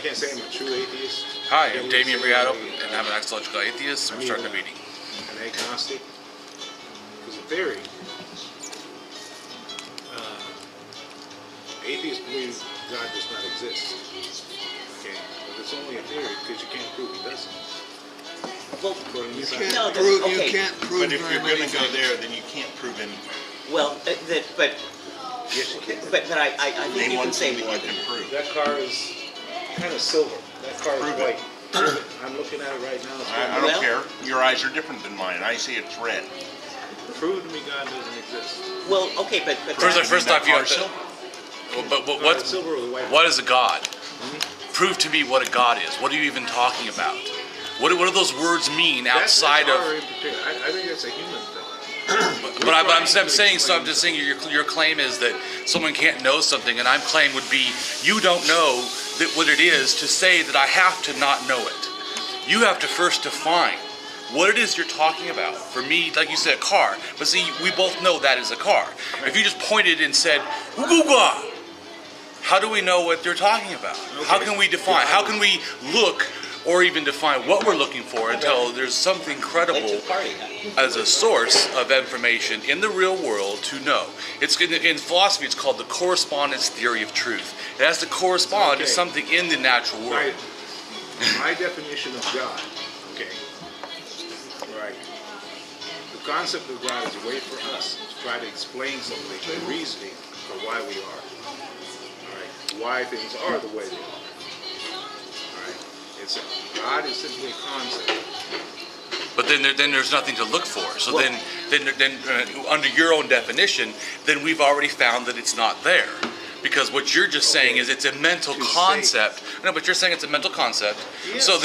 can't say I'm a true atheist. Hi, I'm Damien and I'm an axiological atheist. We're starting a meeting. An agnostic. Because in theory, atheists believe God does not exist. Okay, but it's only a theory because you can't prove he doesn't. Well, you can't prove. But if you're going to go there, then you can't prove anything. Well, but Yes, you can. but I think you can say more you than can prove. That car is kind of silver. That car is Prove white. it. I'm looking at it right now. It's I don't care. Your eyes are different than mine. I see it's red. Prove to me God doesn't exist. well. Okay, but First off, you have to. silver. But Silver or the white? what is a God? Prove to me what a God is. What are you even talking about? What do those words mean outside that's of? our interpretation. I think that's a human thing. But I'm saying, so I'm just saying your claim is that someone can't know something, and I'm claim would be you don't know that what it is to say that I have to not know it. You have to first define what it is you're talking about. For me, like you said, a car. But see, we both know that is a car. If you just pointed and said, "Ooga," how do we know what they're talking about? How can we define? How can we look or even define what we're looking for until there's something credible as a source of information in the real world to know? It's in philosophy, it's called the correspondence theory of truth. It has to correspond to something in the natural world. My definition of God, okay, right, the concept of God is a way for us to try to explain something by reasoning for why we are, all right, why things are the way they are. God is simply a concept. But then there's nothing to look for. So then under your own definition, then we've already found that it's not there. Because what you're just saying is it's a mental concept. No, but you're saying it's a mental concept. Yes, so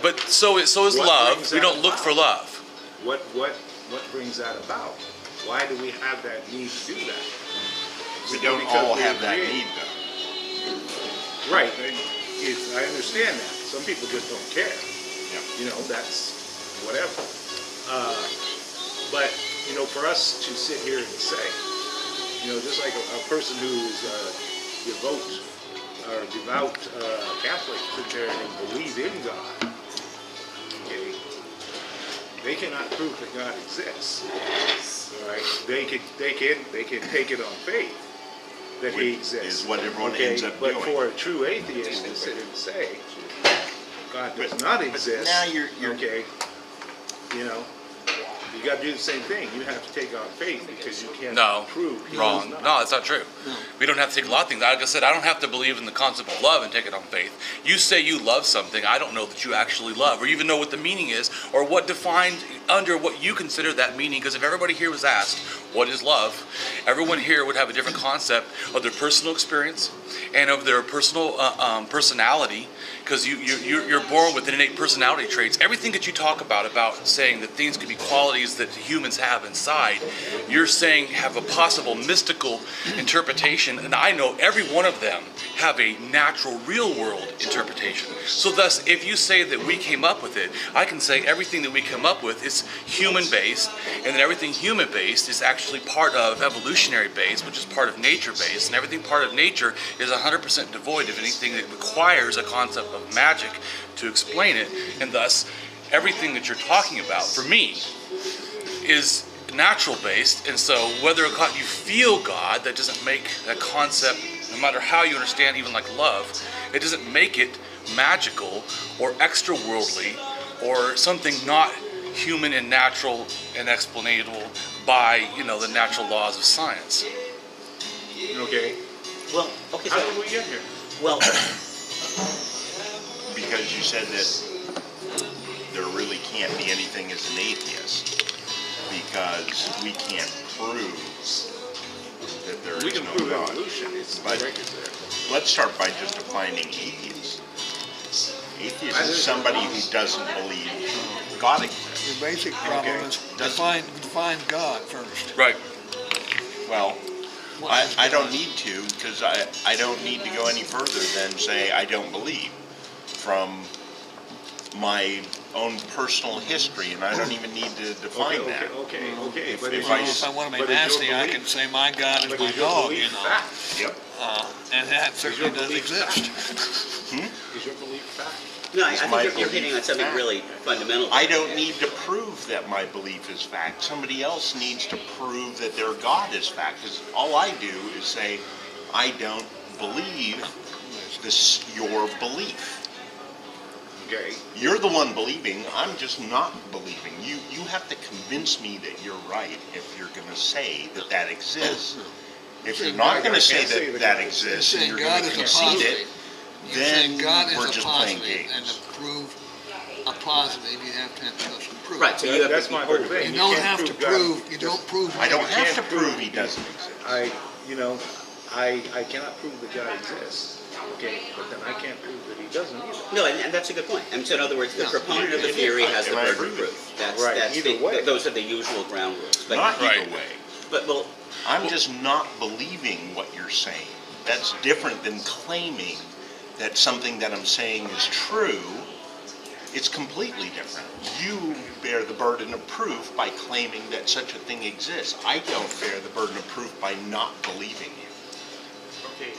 but so is love. We don't look for love. What brings that about? Why do we have that need to do that? We don't all have that need, though. Right. I understand that. Some people just don't care. Yeah. You know, that's whatever. But, you know, for us to sit here and say, you know, just like a person who's devout Catholic sit there and believe in God, okay, they cannot prove that God exists. All right? They can take it on faith that he exists. Is what everyone ends up but doing. For a true atheist to sit and say God does not exist, now you're okay, you know, you got to do the same thing. You have to take on faith because you can't prove he wrong. does not. No, that's not true. We don't have to take a lot of things. Like I said, I don't have to believe in the concept of love and take it on faith. You say you love something, I don't know that you actually love, or even know what the meaning is, or what defined under what you consider that meaning. Because if everybody here was asked, what is love? Everyone here would have a different concept of their personal experience and of their personal personality. Because you're born with innate personality traits. Everything that you talk about saying that things could be qualities that humans have inside, you're saying have a possible mystical interpretation, and I know every one of them have a natural, real world interpretation. So thus, if you say that we came up with it, I can say everything that we come up with is human-based, and that everything human-based is actually part of evolutionary-based, which is part of nature-based, and everything part of nature is 100% devoid of anything that requires a concept of magic to explain it, and thus everything that you're talking about for me is natural based. And so whether or not you feel God, that doesn't make that concept, no matter how you understand, even like love, it doesn't make it magical or extra worldly or something not human and natural and explainable by, you know, the natural laws of science. Okay. Well, okay. How So, did we get here? well, Because you said that there really can't be anything as an atheist because we can't prove that there is We can no prove God. evolution. It's the But record there. let's start by just defining atheist. Atheist is somebody who doesn't believe God exists. The basic problem is define God first. Right. Well, I don't need to because I don't need to go any further than say I don't believe from my own personal history, and I don't even need to define that. Okay. But if is I your- If I want to be but is your nasty, I belief- can say my God is but my is your dog, belief you know. fact? Yep. And that certainly your does belief exist. Is your belief fact? No, I Is think my you're belief hitting on something fact? really fundamental. I don't need to prove that my belief is fact. Somebody else needs to prove that their God is fact. Because all I do is say, I don't believe this your belief. Okay. You're the one believing. I'm just not believing. You have to convince me that you're right if you're going to say that that exists. If you're not going to say that that exists and Saying you're God going to is a concede positive. it, You're saying then God is we're a just playing positive, and games. to prove a positive, you have to have some proof. Right, so you have That's to my whole thing. You You don't can't have to prove God. prove. You don't prove. I don't God. have to can't prove prove he it. doesn't exist. I cannot prove that God exists. Okay, but then I can't prove that he doesn't either. No, and that's a good point. And so in other words, the Yeah. proponent of the theory has the And I burden agree of with proof. That's, Right, that's either the, way. those are the usual ground rules. But, Not Right. either way. but well, I'm just not believing what you're saying. That's different than claiming that something that I'm saying is true. It's completely different. You bear the burden of proof by claiming that such a thing exists. I don't bear the burden of proof by not believing you.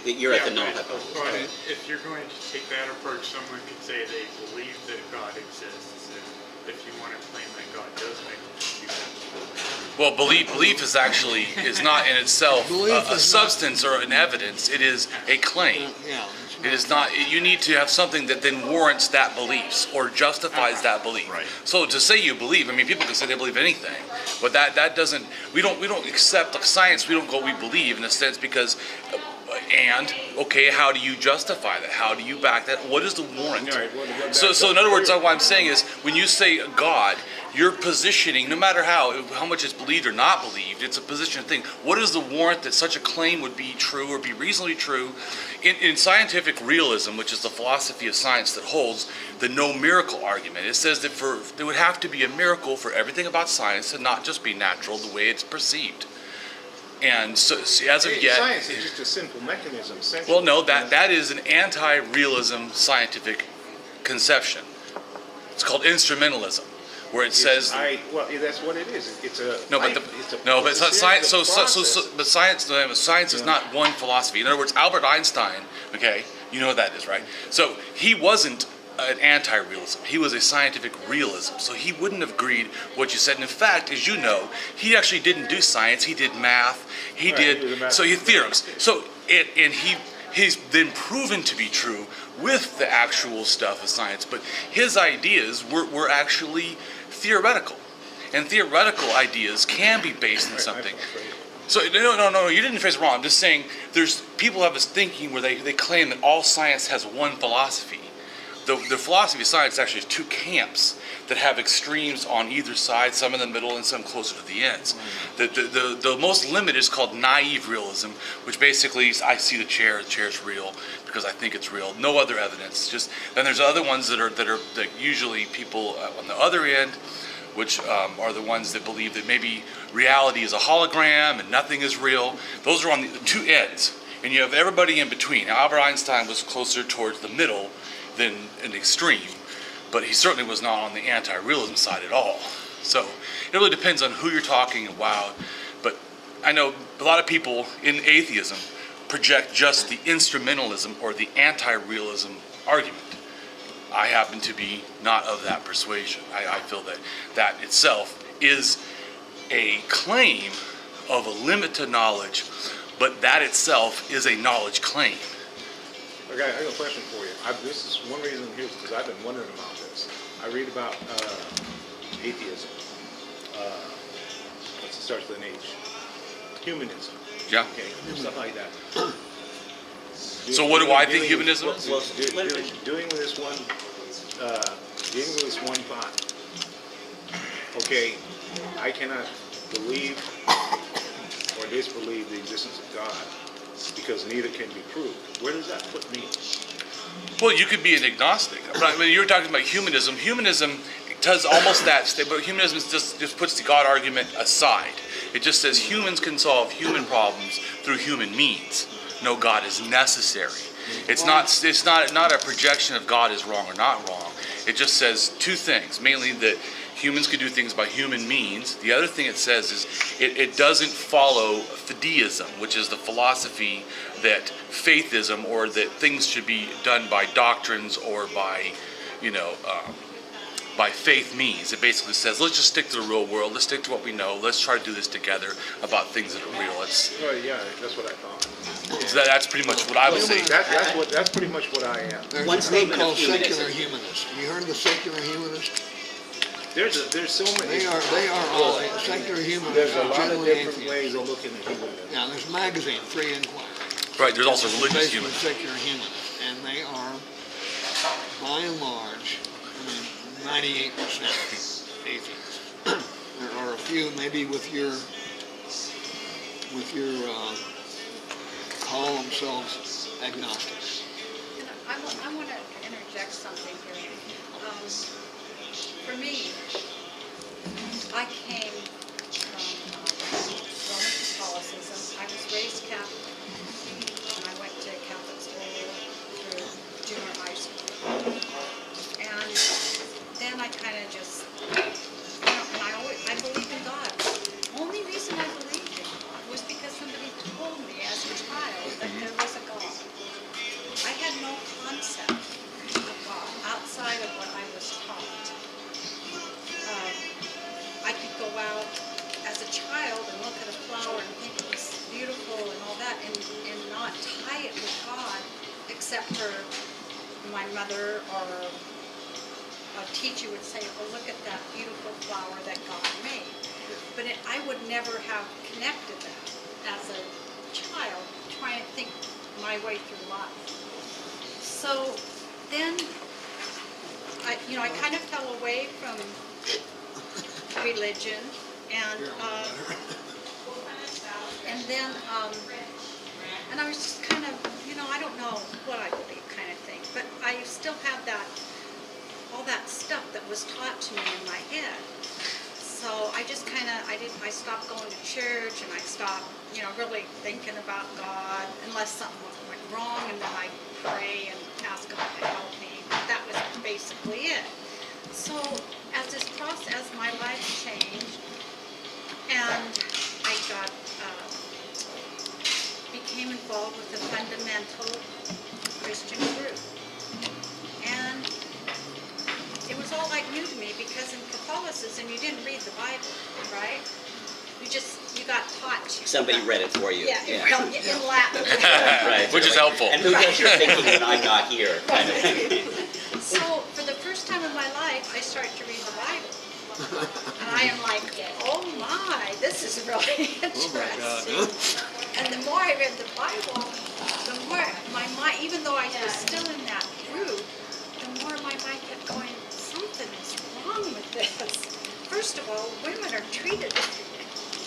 Okay. You're at the yeah, null but- hypothesis. But if you're going to take that approach, someone could say they believe that God exists, and if you want to claim that God doesn't exist, you have Well, belief is not in itself Belief a is substance or an evidence. It is a claim. Yeah. It is not. You need to have something that then warrants that belief or justifies that belief. Right. So to say you believe, I mean, people can say they believe anything, but that doesn't. We don't accept like science. We don't go. We believe in a sense because. And okay, how do you justify that? How do you back that? What is the warrant? All right, well, to go So back in other words, what I'm saying is, when you say God, you're positioning, no matter how much it's believed or not believed, it's a position thing. What is the warrant that such a claim would be true or be reasonably true? In scientific realism, which is the philosophy of science that holds the no miracle argument, it says that there would have to be a miracle for everything about science and not just be natural the way it's perceived. And so as of yet, Science is just a simple mechanism. well, no, that is an anti-realism scientific conception. It's called instrumentalism, where it says Well, that's what it is. It's a no, but it's not science. So but science is not one philosophy. In other words, Albert Einstein, okay, you know what that is, right? So he wasn't an anti-realism. He was a scientific realism. So he wouldn't have agreed what you said. And in fact, as you know, he actually didn't do science. He did math. He Right, he was a did mathematician. theorems. So he's been proven to be true with the actual stuff of science. But his ideas were actually theoretical, and theoretical ideas can be based on something. So no, you didn't phrase it wrong. I'm just saying there's people have this thinking where they claim that all science has one philosophy. The philosophy of science actually is two camps that have extremes on either side, some in the middle and some closer to the ends. The most limited is called naive realism, which basically is I see the chair's real because I think it's real. No other evidence. Just then there's other ones that usually people on the other end, which are the ones that believe that maybe reality is a hologram and nothing is real. Those are on the two ends, and you have everybody in between. Now, Albert Einstein was closer towards the middle than an extreme, but he certainly was not on the anti-realism side at all. So it really depends on who you're talking about. But I know a lot of people in atheism project just the instrumentalism or the anti-realism argument. I happen to be not of that persuasion. I feel that itself is a claim of a limit to knowledge, but that itself is a knowledge claim. Okay, I got a question for you. This is one reason I'm here is because I've been wondering about this. I read about atheism. It starts with an H. Humanism. Yeah. Okay, stuff like that. So what do I think humanism is? Dealing with this one, thought. Okay, I cannot believe or disbelieve the existence of God because neither can be proved. Where does that put me? Well, you could be an agnostic. I mean, you were talking about humanism. Humanism does almost that, but humanism just puts the God argument aside. It just says humans can solve human problems through human means. No God is necessary. It's not a projection of God is wrong or not wrong. It just says two things, mainly that humans could do things by human means. The other thing it says is it doesn't follow fideism, which is the philosophy that faithism, or that things should be done by doctrines or by, by faith means. It basically says, let's just stick to the real world. Let's stick to what we know. Let's try to do this together about things that are real. Well, yeah, that's what I thought. So that's pretty much what I would say. That's pretty much what I am. There's One a group statement of called secular humanism. humanists. Have you heard of the secular humanists? There's so many. They are all secular humanists. There's a are lot of generally different atheists. ways of looking at humanism. Yeah, there's a magazine, Free Inquiry. Right, there's also religious Basically humans. secular humanists, and they are, by and large, 98% atheists. There are a few, maybe with your call themselves agnostics. I want to interject something here. For me, I came from Roman Catholicism. I was raised Catholic, and I went to Catholic school through junior high school. And then I kind of just, and I believed in God. The only reason I believed in God was because somebody told me as a child that there was a God. I had no concept of God outside of what I was taught. I could go out as a child and look at a flower and think it was beautiful and all that, and not tie it with God, except for my mother or a teacher would say, oh, look at that beautiful flower that God made. But I would never have connected that as a child, trying to think my way through life. So then, I kind of fell away from religion, and then and I was just kind of, I don't know what I believe, kind of thing, but I still have all that stuff that was taught to me in my head. So I just I stopped going to church, and I stopped, really thinking about God, unless something went wrong, and then I'd pray and ask God to help me. That was basically it. So as this process, my life changed, and I became involved with a fundamental Christian group. And it was all like new to me, because in Catholicism you didn't read the Bible, right? You got taught to. Somebody read it for you. Yeah, in Latin. Right. Which is helpful. And who does your thinking when I'm not here, kind of thing. So for the first time in my life, I started to read the Bible. And I am like, oh my, this is really interesting. And the more I read the Bible, the more my mind, even though I was still in that group, the more my mind kept going, something is wrong with this. First of all, women are treated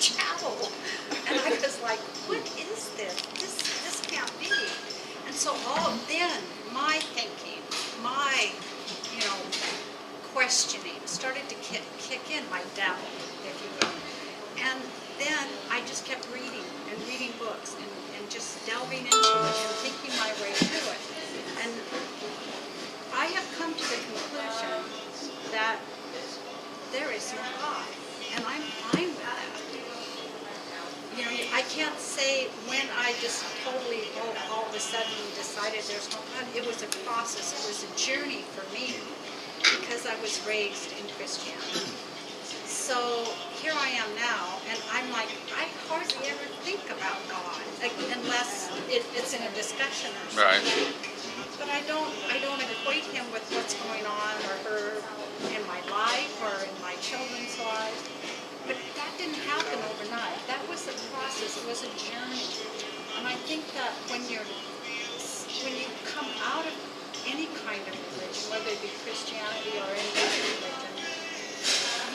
chattel. And I was like, what is this? This can't be. And so then my thinking, my, questioning started to kick in, my doubt, if you will. And then I just kept reading and reading books and just delving into it and thinking my way through it. And I have come to the conclusion that there is no God, and I'm fine with that. I can't say when I just totally, all of a sudden decided there's no God. It was a process. It was a journey for me, because I was raised in Christianity. So here I am now, and I'm like, I hardly ever think about God, unless it's in a discussion or something. Right. But I don't equate him with what's going on or her in my life or in my children's lives. But that didn't happen overnight. That was a process. It was a journey. And I think that when you come out of any kind of religion, whether it be Christianity or any other religion,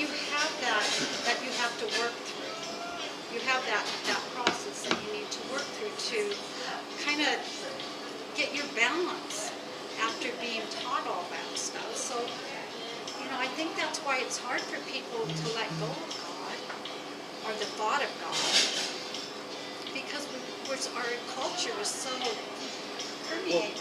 you have that you have to work through. You have that process that you need to work through to kind of get your balance after being taught all that stuff. So, I think that's why it's hard for people to let go of God or the thought of God, because our culture is so permeated.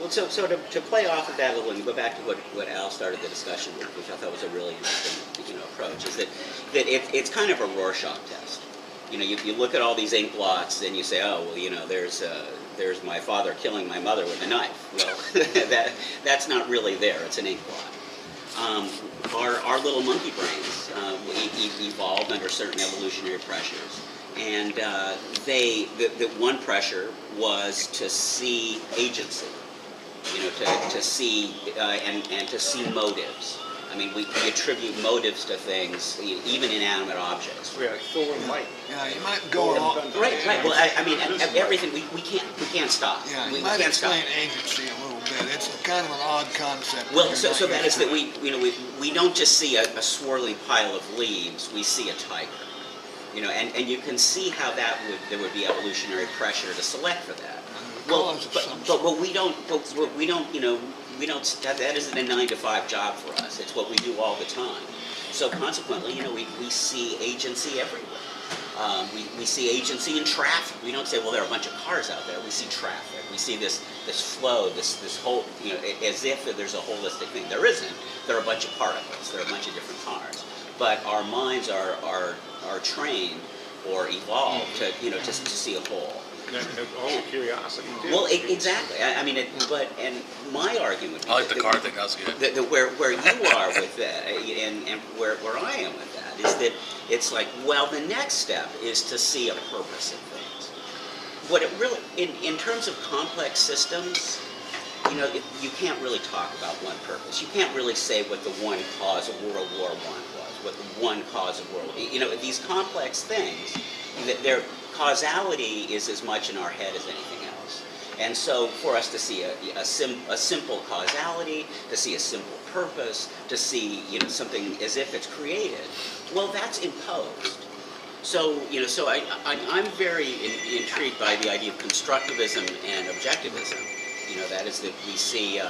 Well, so to play off of that a little and go back to what Al started the discussion with, which I thought was a really interesting approach, is that it's kind of a Rorschach test. You look at all these ink blots and you say, oh, well, there's my father killing my mother with a knife. Well, that's not really there. It's an ink blot. Our little monkey brains evolved under certain evolutionary pressures. And the one pressure was to see agency, to see and to see motives. I mean, we attribute motives to things, even inanimate objects. Yeah, Thor and light. Yeah, you might go along. Right. Well, I mean, everything we can't stop. Yeah, we you might can't stop. explain agency a little bit. It's kind of an odd concept. Well, so that is that we don't just see a swirling pile of leaves. We see a tiger. And you can see how there would be evolutionary pressure to select for that. Well, but what we don't, that isn't a 9-to-5 job for us. It's what we do all the time. So consequently, we see agency everywhere. We see agency in traffic. We don't say, well, there are a bunch of cars out there. We see traffic. We see this flow, this whole, as if there's a holistic thing. There isn't. There are a bunch of particles. There are a bunch of different cars. But our minds are trained or evolved to see a whole. And also curiosity, too. Well, exactly. I mean, and my argument would be I like the car thing. That was good. Where you are with that, and where I am with that, is that it's like, well, the next step is to see a purpose in things. What it really, in terms of complex systems, you can't really talk about one purpose. You can't really say what the one cause of World War I was, what the one cause of World War. These complex things, their causality is as much in our head as anything else. And so for us to see a simple causality, to see a simple purpose, to see something as if it's created, well, that's imposed. So I'm very intrigued by the idea of constructivism and objectivism. That is that we see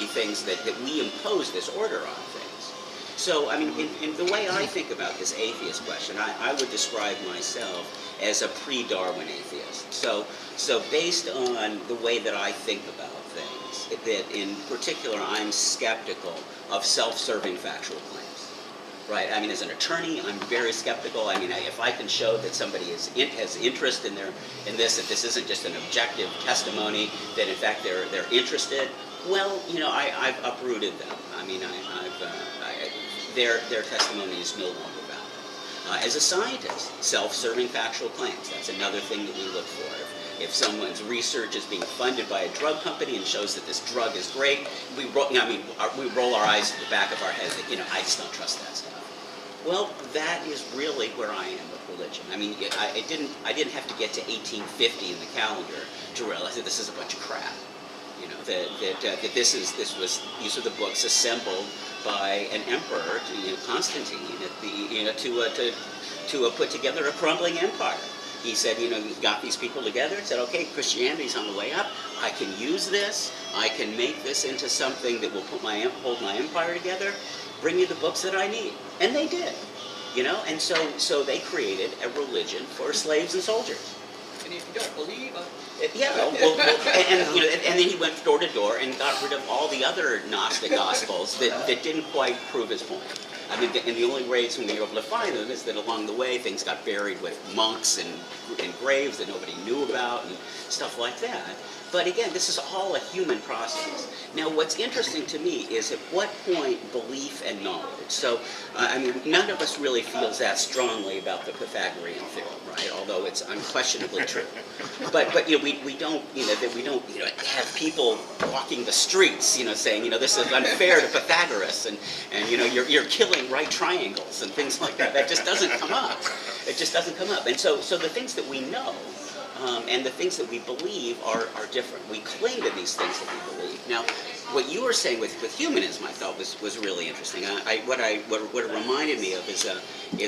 things that we impose this order on things. So, I mean, in the way I think about this atheist question, I would describe myself as a pre-Darwin atheist. So based on the way that I think about things, that in particular I'm skeptical of self-serving factual claims. Right? I mean, as an attorney, I'm very skeptical. I mean, if I can show that somebody has interest in this, that this isn't just an objective testimony, that in fact they're interested, well, I've uprooted them. I mean, their testimony is no longer valid. As a scientist, self-serving factual claims, that's another thing that we look for. If someone's research is being funded by a drug company and shows that this drug is great, we roll our eyes to the back of our head that, I just don't trust that stuff. Well, that is really where I am with religion. I mean, I didn't have to get to 1850 in the calendar to realize that this is a bunch of crap. That these are the books assembled by an emperor, Constantine, to put together a crumbling empire. He said, he got these people together and said, okay, Christianity's on the way up. I can use this. I can make this into something that will hold my empire together. Bring me the books that I need. And they did, and so they created a religion for slaves and soldiers. And if you don't believe and then he went door to door and got rid of all the other Gnostic Gospels that didn't quite prove his point. I mean, and the only ways when we were able to find them is that along the way things got buried with monks and graves that nobody knew about and stuff like that. But again, this is all a human process. Now, what's interesting to me is at what point belief and knowledge. So, none of us really feels that strongly about the Pythagorean theorem, right? Although it's unquestionably true. But we don't have people walking the streets, saying this is unfair to Pythagoras and you're killing right triangles and things like that. That just doesn't come up. It just doesn't come up. And so the things that we know. And the things that we believe are different. We cling to these things that we believe. Now, what you were saying with humanism, I thought was really interesting. What it reminded me of is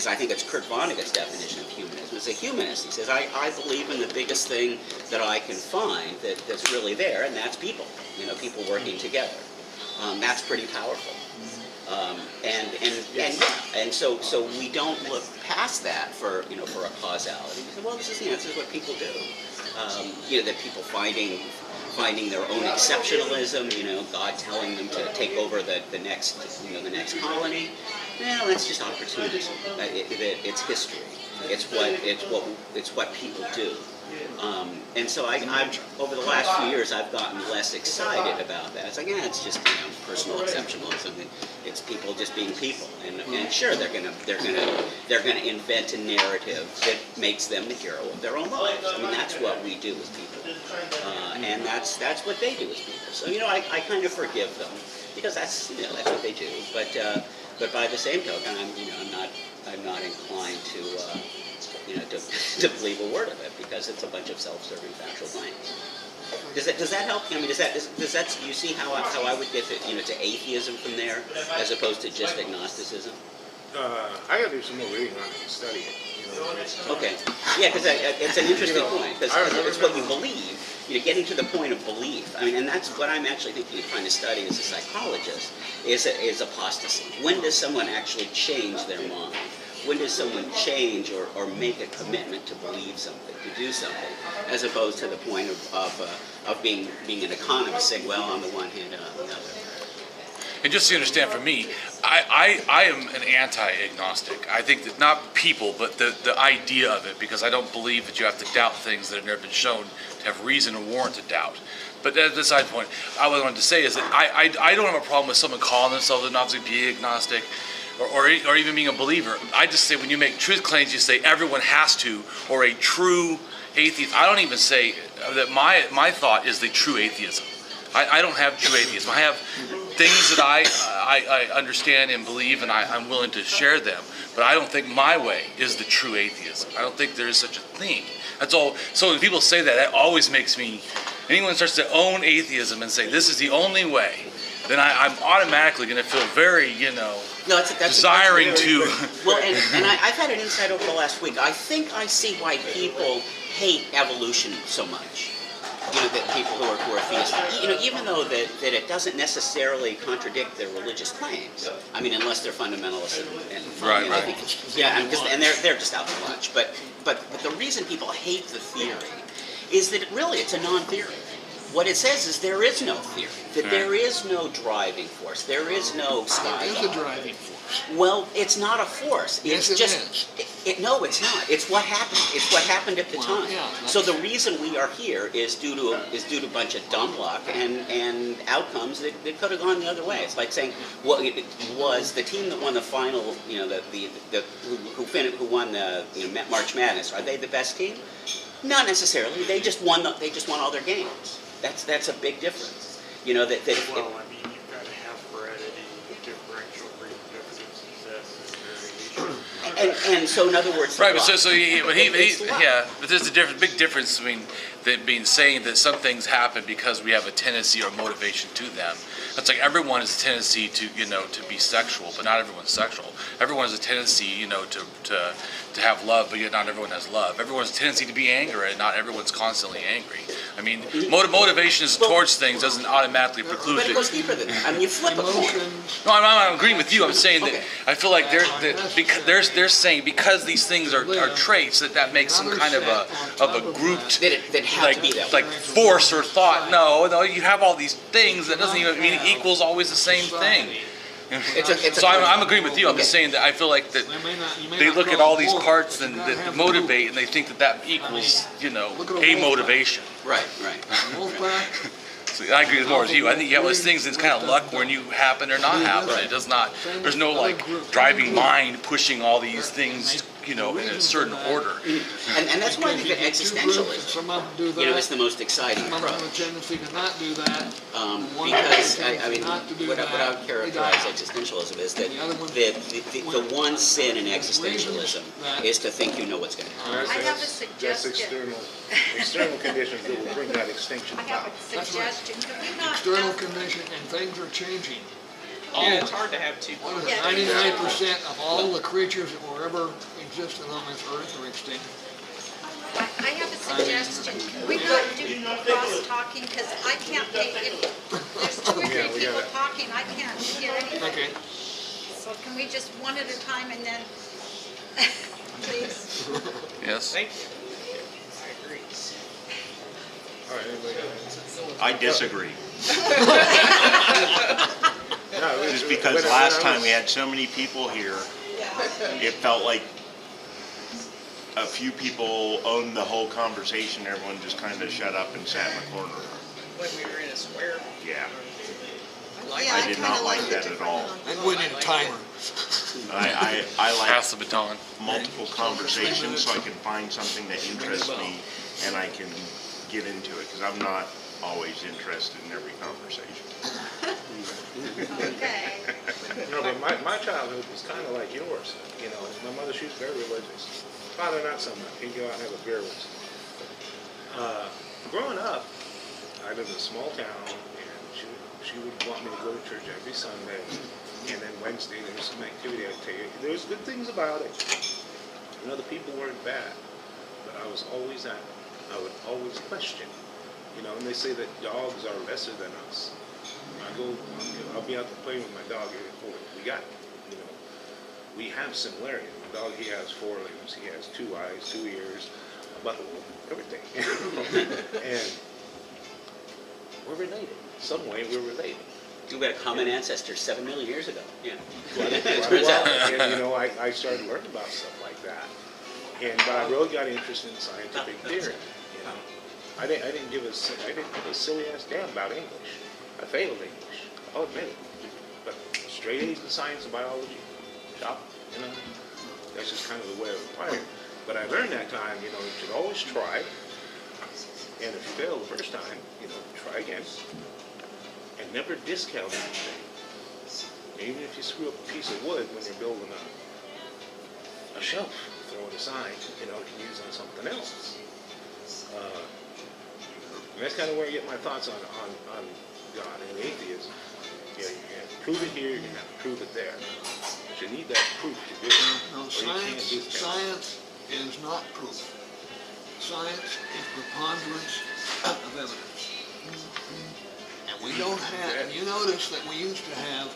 I think it's Kurt Vonnegut's definition of humanism. As a humanist, he says, I believe in the biggest thing that I can find that's really there, and that's people. People working together. That's pretty powerful. And so we don't look past that for a causality. We say, well, this is what people do. That people finding their own exceptionalism, God telling them to take over the next colony. No, that's just opportunism. It's history. It's what people do. And so I've over the last few years, I've gotten less excited about that. It's like, it's just personal exceptionalism. It's people just being people, and sure, they're gonna invent a narrative that makes them the hero of their own lives. I mean, that's what we do as people, and that's what they do as people. So I kind of forgive them because that's what they do. But by the same token, I'm not inclined to believe a word of it because it's a bunch of self-serving factual claims. Does that help? I mean, does that you see how I would get to atheism from there as opposed to just agnosticism? I got to do some more reading on it and study it. Okay. Yeah, because it's an interesting point because it's what you believe. Getting to the point of belief. I mean, and that's what I'm actually thinking of trying to study as a psychologist is apostasy. When does someone actually change their mind? When does someone change or make a commitment to believe something, to do something, as opposed to the point of being an economist saying, well, on the one hand and on the other. And just so you understand, for me, I am an anti-agnostic. I think that not people, but the idea of it, because I don't believe that you have to doubt things that have never been shown to have reason or warrant to doubt. But that's beside the point. What I wanted to say is that I don't have a problem with someone calling themselves agnostic, being agnostic, or even being a believer. I just say when you make truth claims, you say everyone has to, or a true atheist. I don't even say that my thought is the true atheism. I don't have true atheism. I have things that I understand and believe, and I'm willing to share them. But I don't think my way is the true atheism. I don't think there is such a thing. That's all. So when people say that, that always makes me. Anyone starts to own atheism and say this is the only way, then I'm automatically going to feel very, desiring to. Well, and I've had an insight over the last week. I think I see why people hate evolution so much. That people who are theists, even though that it doesn't necessarily contradict their religious claims. I mean, unless they're fundamentalists and Right. I think, and they're just out to lunch. But the reason people hate the theory is that it's a non-theory. What it says is there is no theory, that there is no driving force, there is no sky. It is a driving force. Well, it's not a force. Yes, It's it just no, it's not. It's what happened. It's what happened at the time. Yeah, so the reason we are here is due to a bunch of dumb luck and outcomes that could have gone the other way. It's like saying, well, it was the team that won the final, who won the March Madness. Are they the best team? Not necessarily. They just won all their games. That's a big difference. Well, I mean, you've got to have heredity, differential reproductive success, and variation. And so in other words, Right, but but there's a big difference between saying that some things happen because we have a tendency or motivation to them. It's like everyone has a tendency to be sexual, but not everyone's sexual. Everyone has a tendency to have love, but yet not everyone has love. Everyone has a tendency to be angry, and not everyone's constantly angry. I mean, motivations towards things doesn't automatically preclude but it it. goes deeper than that. I mean, you flip a coin. Emotions. No, I'm agreeing with you. I'm saying that I feel like they're saying because these things are traits that makes some kind of a grouped That have to be that way. like force or thought. No, you have all these things that doesn't even mean equals always the same thing. So I'm agreeing with you. I'm just saying that I feel like that they look at all these parts that motivate, and they think that equals a motivation. Right. Wolfpack. So I agree with more with you. I think you have those things that's kind of luck when you happen or not happen. It does not. There's no driving mind pushing all these things in a certain order. And that's why I think that existentialism Some of them do that. is the most exciting Some of them have a approach. tendency to not do that. One Because has a I mean, tendency not to do what I that. would characterize existentialism is that the one sin in existentialism is to think you know what's going to happen. I have a That's suggestion. external conditions that will bring that extinction I have about. a suggestion. Could we not External have- condition and things are changing. Yeah, it's hard to have two. What is Yeah. it, 99% of all the creatures that were ever existed on this earth are extinct? I have a suggestion. Can we not do cross-talking? Because I can't pay, if there's 2 or 3 people talking, I can't hear anything. Okay. So can we just one at a time and then, please? Yes. Thank you. I agree. All right, anybody else? I disagree. No, it was- Just because when last I time was- we had so many people here, it felt like a few people owned the whole conversation. Everyone just kind of shut up and sat in the corner. When we were in a square. Yeah, Like, I did not like that at all. I went in a timer. I Pass like the baton. multiple conversations so I can find something that interests me and I can get into it, because I'm not always interested in every conversation. Okay. No, but my childhood was kind of like yours. You know, my mother, she was very religious. Father, not so much. He'd go out and have a beer with us. Growing up, I lived in a small town, and she would want me to go to church every Sunday. And then Wednesday, there was some activity I'd take. There was good things about it. You know, the people weren't bad. But I was always at it. I would always question. You know, and they say that dogs are lesser than us. I'll be out to play with my dog. We have similarities. My dog, he has 4 limbs. He has 2 eyes, 2 ears, a butthole, everything. And we're related. Some way we're related. We had a common ancestor 7 million years ago. Yeah. Turns out. And you know, I started learning about stuff like that. But I really got interested in scientific theory. You know, I didn't give a silly ass damn about English. I failed English. I'll admit it. But straight A's in science and biology, chop. You know, that's just kind of the way I was wired. But I learned that time. You know, you should always try. And if you fail the first time, you know, try again. And never discount anything. Even if you screw up a piece of wood when you're building a shelf, throw it aside, you know, you can use on something else. And that's kind of where I get my thoughts on God and atheism. You know, you can't prove it here, you have to prove it there. But you need that proof to do it. No, or you can't discount it. science is not proof. Science is preponderance of evidence. And we don't have, and you notice that we used to have,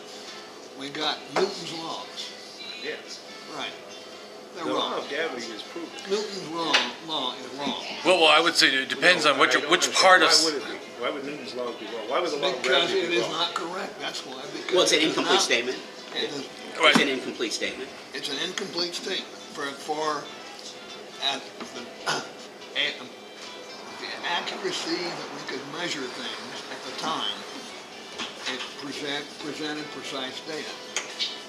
we got Newton's laws. Yes. Right. They're The law wrong. of gravity is proven. Newton's law is wrong. Well, I would say it depends on which I don't which understand. part of. Why would it be? Why would Newton's law be wrong? Why would the law of Because gravity it be is wrong? not correct, that's why. Because Well, it's an it is incomplete not- statement. it is- Right. It's an incomplete statement. It's an incomplete statement at the accuracy that we could measure things at the time. It presented precise data.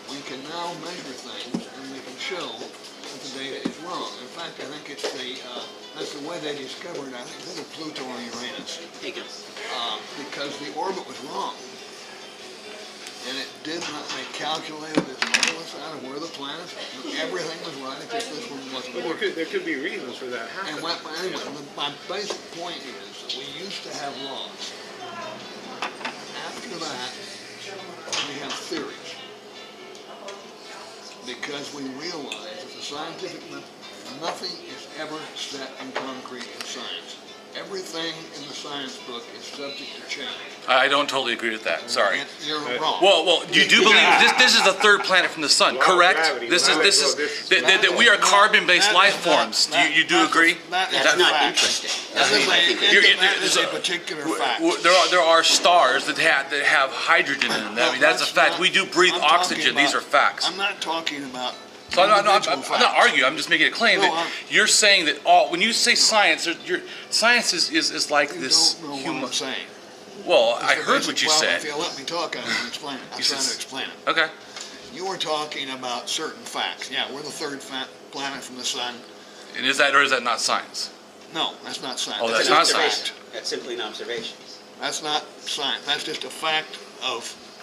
We can now measure things and we can show that the data is wrong. In fact, I think it's that's the way they discovered, I think it was Pluto or Uranus, Thank you. because the orbit was wrong. And it did not, they calculated this marvelous out of where the planets, everything was right, except this one wasn't But working. there could be reasons for that And happening. anyway, my basic point is that we used to have laws. After that, we have theories. Because we realize that the scientific method, nothing is ever set in concrete in science. Everything in the science book is subject to change. I don't totally agree with that. Sorry. And you're wrong. Well, you do believe this is the third planet from the sun, Law of correct? gravity. This When I is let go, this is that we are carbon-based That life is not- forms. that- You do that's a- agree? That is That's a not fact. interesting. That is You're- a particular fact. There are stars that have hydrogen in them. I mean, that's a fact. We do breathe I'm talking oxygen. These are about- facts. I'm not talking about So I'm not individual arguing. I'm just making a claim No, that you're saying that when you say science, science is like You this don't know human. what I'm saying. Well, I It's the heard basic what you problem. said. If you'll let me talk, I can explain it. I'm You trying said- to explain it. Okay. You were talking about certain facts. Yeah, we're the third planet from the sun. And is that not science? No, that's not science. Oh, It's that's an not observation. science. That's simply an observation. That's not science. That's just a fact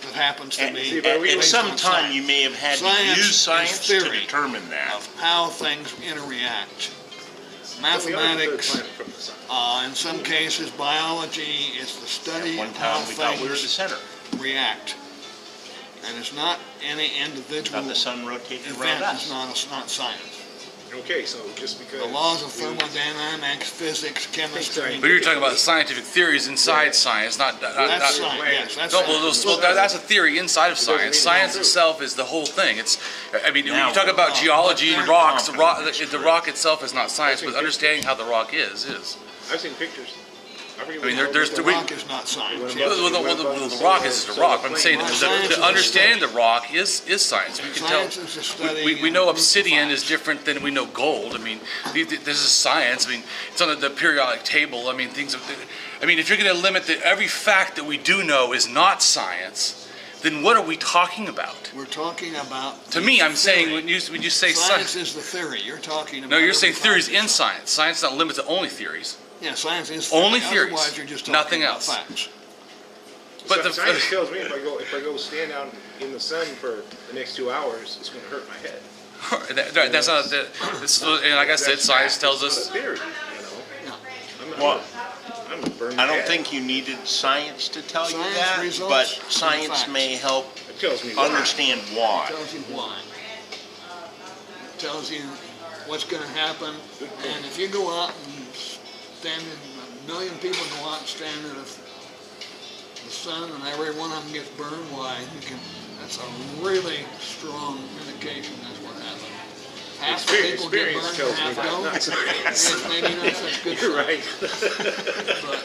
that happens to And me. See, but we at don't some based time, on science. you may have had Science to use is science to theory determine that. Of how things interact. But we are the third Mathematics, planet from the sun. in some cases, biology is the study One of how time, we thought we were the things center. react. And it's not any individual Thought the sun rotated around event. us. It's not science. Okay, so just because The laws of we- thermodynamics, physics, chemistry. But you're talking about scientific theories inside science, not. That's science, yes, that's No, science. well, that's a theory inside of It doesn't science. mean Science it's itself is the whole thing. I mean, when Now you talk we're about geology and very rocks, confident it's the true. rock itself is not science, think but understanding how the rock is. I've seen pictures. I mean, there's The rock is not science. Well, the rock is just a rock. I'm saying Science is the a understanding the rock is science. We can Science tell. is a study We know of obsidian facts. is different than we know gold. I mean, this is science. I mean, it's on the periodic table. I mean, I mean, if you're going to limit every fact that we do know is not science, then what are we talking about? We're talking about. To me, I'm saying theory. when you say Science is the theory. You're talking about. no, you're saying every theories fact in is science. Science is not limited to only theories. Yeah, science is Only theory. theories, Otherwise, you're just talking nothing about else. facts. But Science tells me if I go stand out in the sun for the next 2 hours, it's going to hurt my head. that's not. And like I said, That's science fact. tells It's us. not a theory, you know. Well, I'm gonna burn my I don't head. think you needed science to tell you Science that, results but in science facts. may help It tells me why. understand why. It tells you why. It tells you what's going to happen. And if you go out and stand in, 1 million people go out and stand in the sun and every one of them gets burned, why, that's a really strong indication that's what happened. Half the people get Experience burned, tells me half that, don't. not science. It's maybe not such good You're sign. right. But,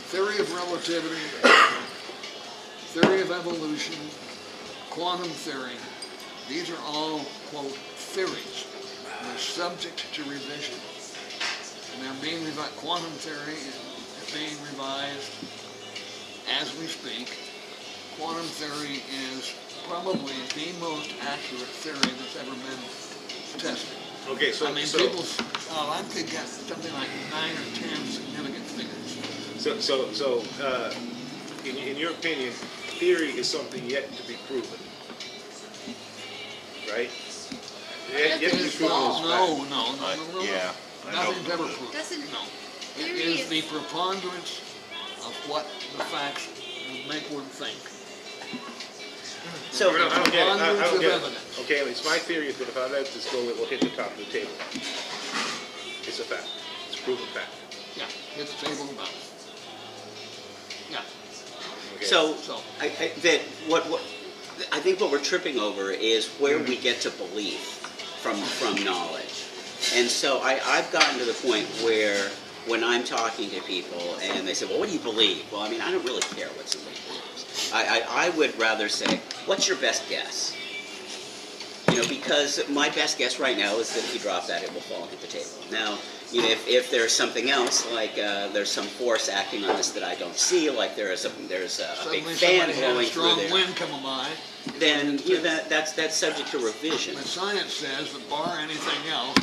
theory of relativity, theory of evolution, quantum theory, these are all, quote, theories. They're subject to revision. And they're being revised. Quantum theory is being revised as we speak. Quantum theory is probably the most accurate theory that's ever been tested. Okay, so I mean, I could get something like 9 or 10 significant figures. in your opinion, theory is something yet to be proven, right? Yet to be proven as fact. No. Yeah, I Nothing's don't. ever proven. Doesn't- No. It theory is is- the preponderance of what the facts make one think. So, I don't get it. I Preponderance don't of get it. evidence. Okay, it's my theory is that if I let this go, it will hit the top of the table. It's a fact. It's a proven fact. Yeah, hit the table and bounce. Yeah, Okay? so so. I think what we're tripping over is where we get to belief from knowledge. And so I've gotten to the point where when I'm talking to people and they say, well, what do you believe? Well, I mean, I don't really care what somebody believes. I would rather say, what's your best guess? Because my best guess right now is that if you drop that, it will fall and hit the table. Now, if there's something else, like there's some force acting on this that I don't see, like there's a big Suddenly fan somebody had a blowing through strong there, wind coming by, then that's subject to revision. but science says that bar anything else,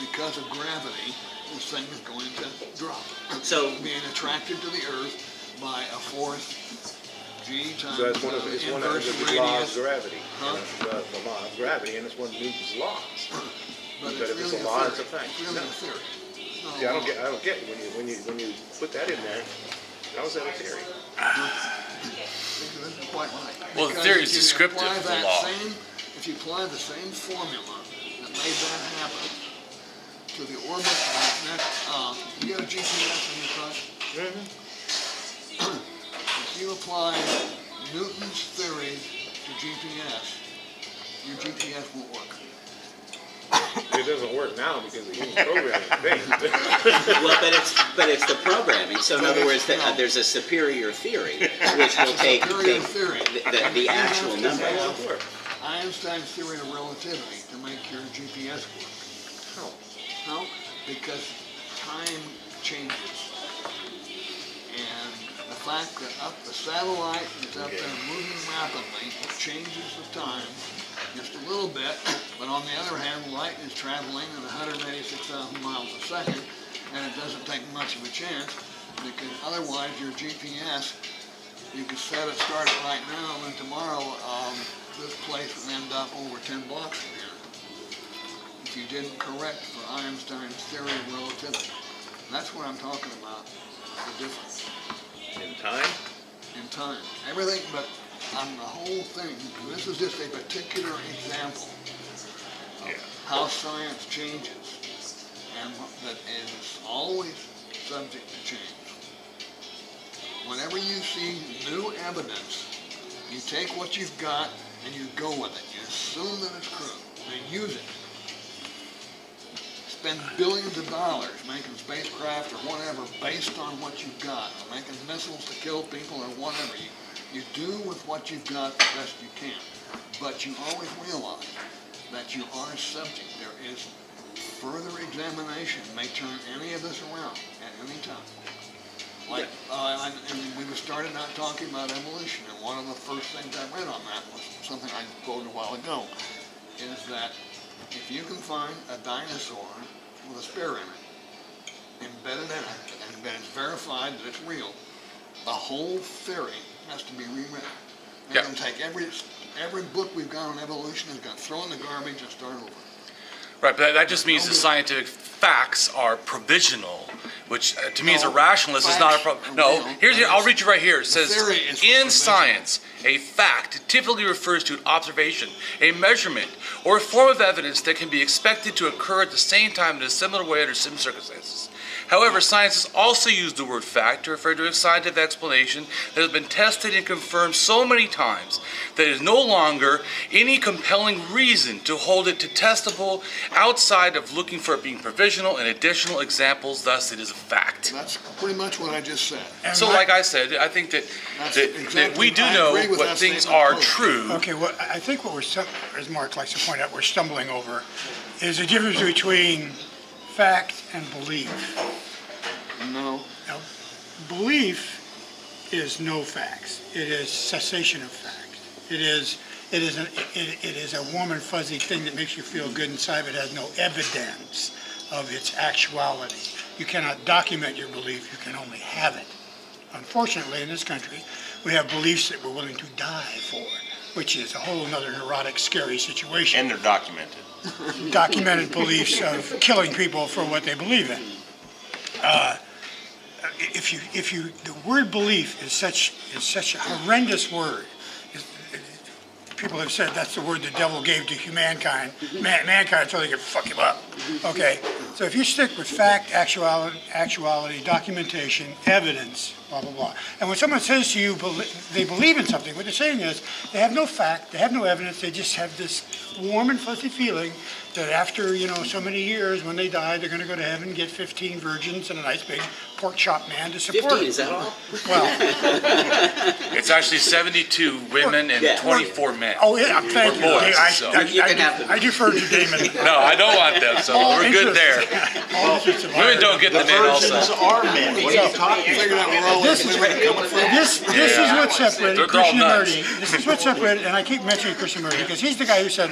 because of gravity, this thing is going to drop. So- being attracted to the Earth by a force, G times So that's one of the it's one of inverse the laws radius. of gravity. Huh? The law of gravity, and it's one of Newton's laws. But But it's if it's really a law, theory. it's a fact. It's really No. a theory. It's not a See, I law. don't get when you put that in there. How is that a theory? This is quite right. Well, the Because theory if is you descriptive apply of the that law. If you apply the same formula that made that happen to the orbit of next, you got a GPS in your car? If you apply Newton's theory to GPS, your GPS won't work. It doesn't work now because of human programming thing. Well, but it's the programming. So in other words, there's a superior theory which will take Superior theory. the actual You have to number. have Einstein's theory of relativity to make your GPS work. How? Because time changes. And the fact that the satellite is up there moving rapidly changes the time just a little bit, but on the other hand, light is traveling at 186,000 miles a second, and it doesn't take much of a chance, because otherwise your GPS, you could start it right now, and tomorrow this place would end up over 10 blocks from here, if you didn't correct for Einstein's theory of relativity. That's what I'm talking about, the difference In time? in time. Everything but on the whole thing. This is just a particular example of how science changes and that is always subject to change. Whenever you see new evidence, you take what you've got and you go with it. You assume that it's true and use it. spend billions of dollars making spacecraft or whatever based on what you've got, or making missiles to kill people or whatever. You do with what you've got the best you can. But you always realize that you are subject. There is further examination may turn any of this around at any time. Like, and we started out talking about evolution, and one of the first things I read on that was something I quoted a while ago, is that if you can find a dinosaur with a spear in it, embedded in it, and it's verified that it's real, the whole theory has to be rewritten. They're going to take every book we've got on evolution is going to throw in the garbage and start over. Right, but that just means the scientific facts are provisional, which to me as a rationalist is not a problem. No, I'll read you right here. It says, in science, a fact typically refers to an observation, a measurement, or a form of evidence that can be expected to occur at the same time in a similar way under similar circumstances. However, scientists also use the word fact to refer to a scientific explanation that has been tested and confirmed so many times that there is no longer any compelling reason to hold it to testable outside of looking for it being provisional and additional examples. Thus, it is a fact. That's pretty much what I just said. And so, like I said, I think that we do know what things are true. Okay, well, I think what as Mark likes to point out, we're stumbling over is the difference between fact and belief. No. Now, belief is no facts. It is cessation of fact. It is a warm and fuzzy thing that makes you feel good inside, but has no evidence of its actuality. You cannot document your belief. You can only have it. Unfortunately, in this country, we have beliefs that we're willing to die for, which is a whole other neurotic, scary situation. And they're documented. Documented beliefs of killing people for what they believe in. The word belief is such a horrendous word. People have said that's the word the devil gave to mankind so they could fuck him up. Okay, so if you stick with fact, actuality, documentation, evidence, blah, blah, blah. And when someone says to you they believe in something, what they're saying is they have no fact, they have no evidence, they just have this warm and fuzzy feeling that after, so many years when they die, they're going to go to heaven and get 15 virgins and a nice big pork chop man to support 15, them. is that all? Well, It's actually 72 women and 24 men. oh yeah, thank you. boys, I, so. I defer to Damon. No, I don't want them, so we're good there. Women don't get the men Virgins also. are men. What are you talking about? This is what separated They're all Christian nuts. Murdy. This is what separated, and I keep mentioning Christian Murdy because he's the guy who said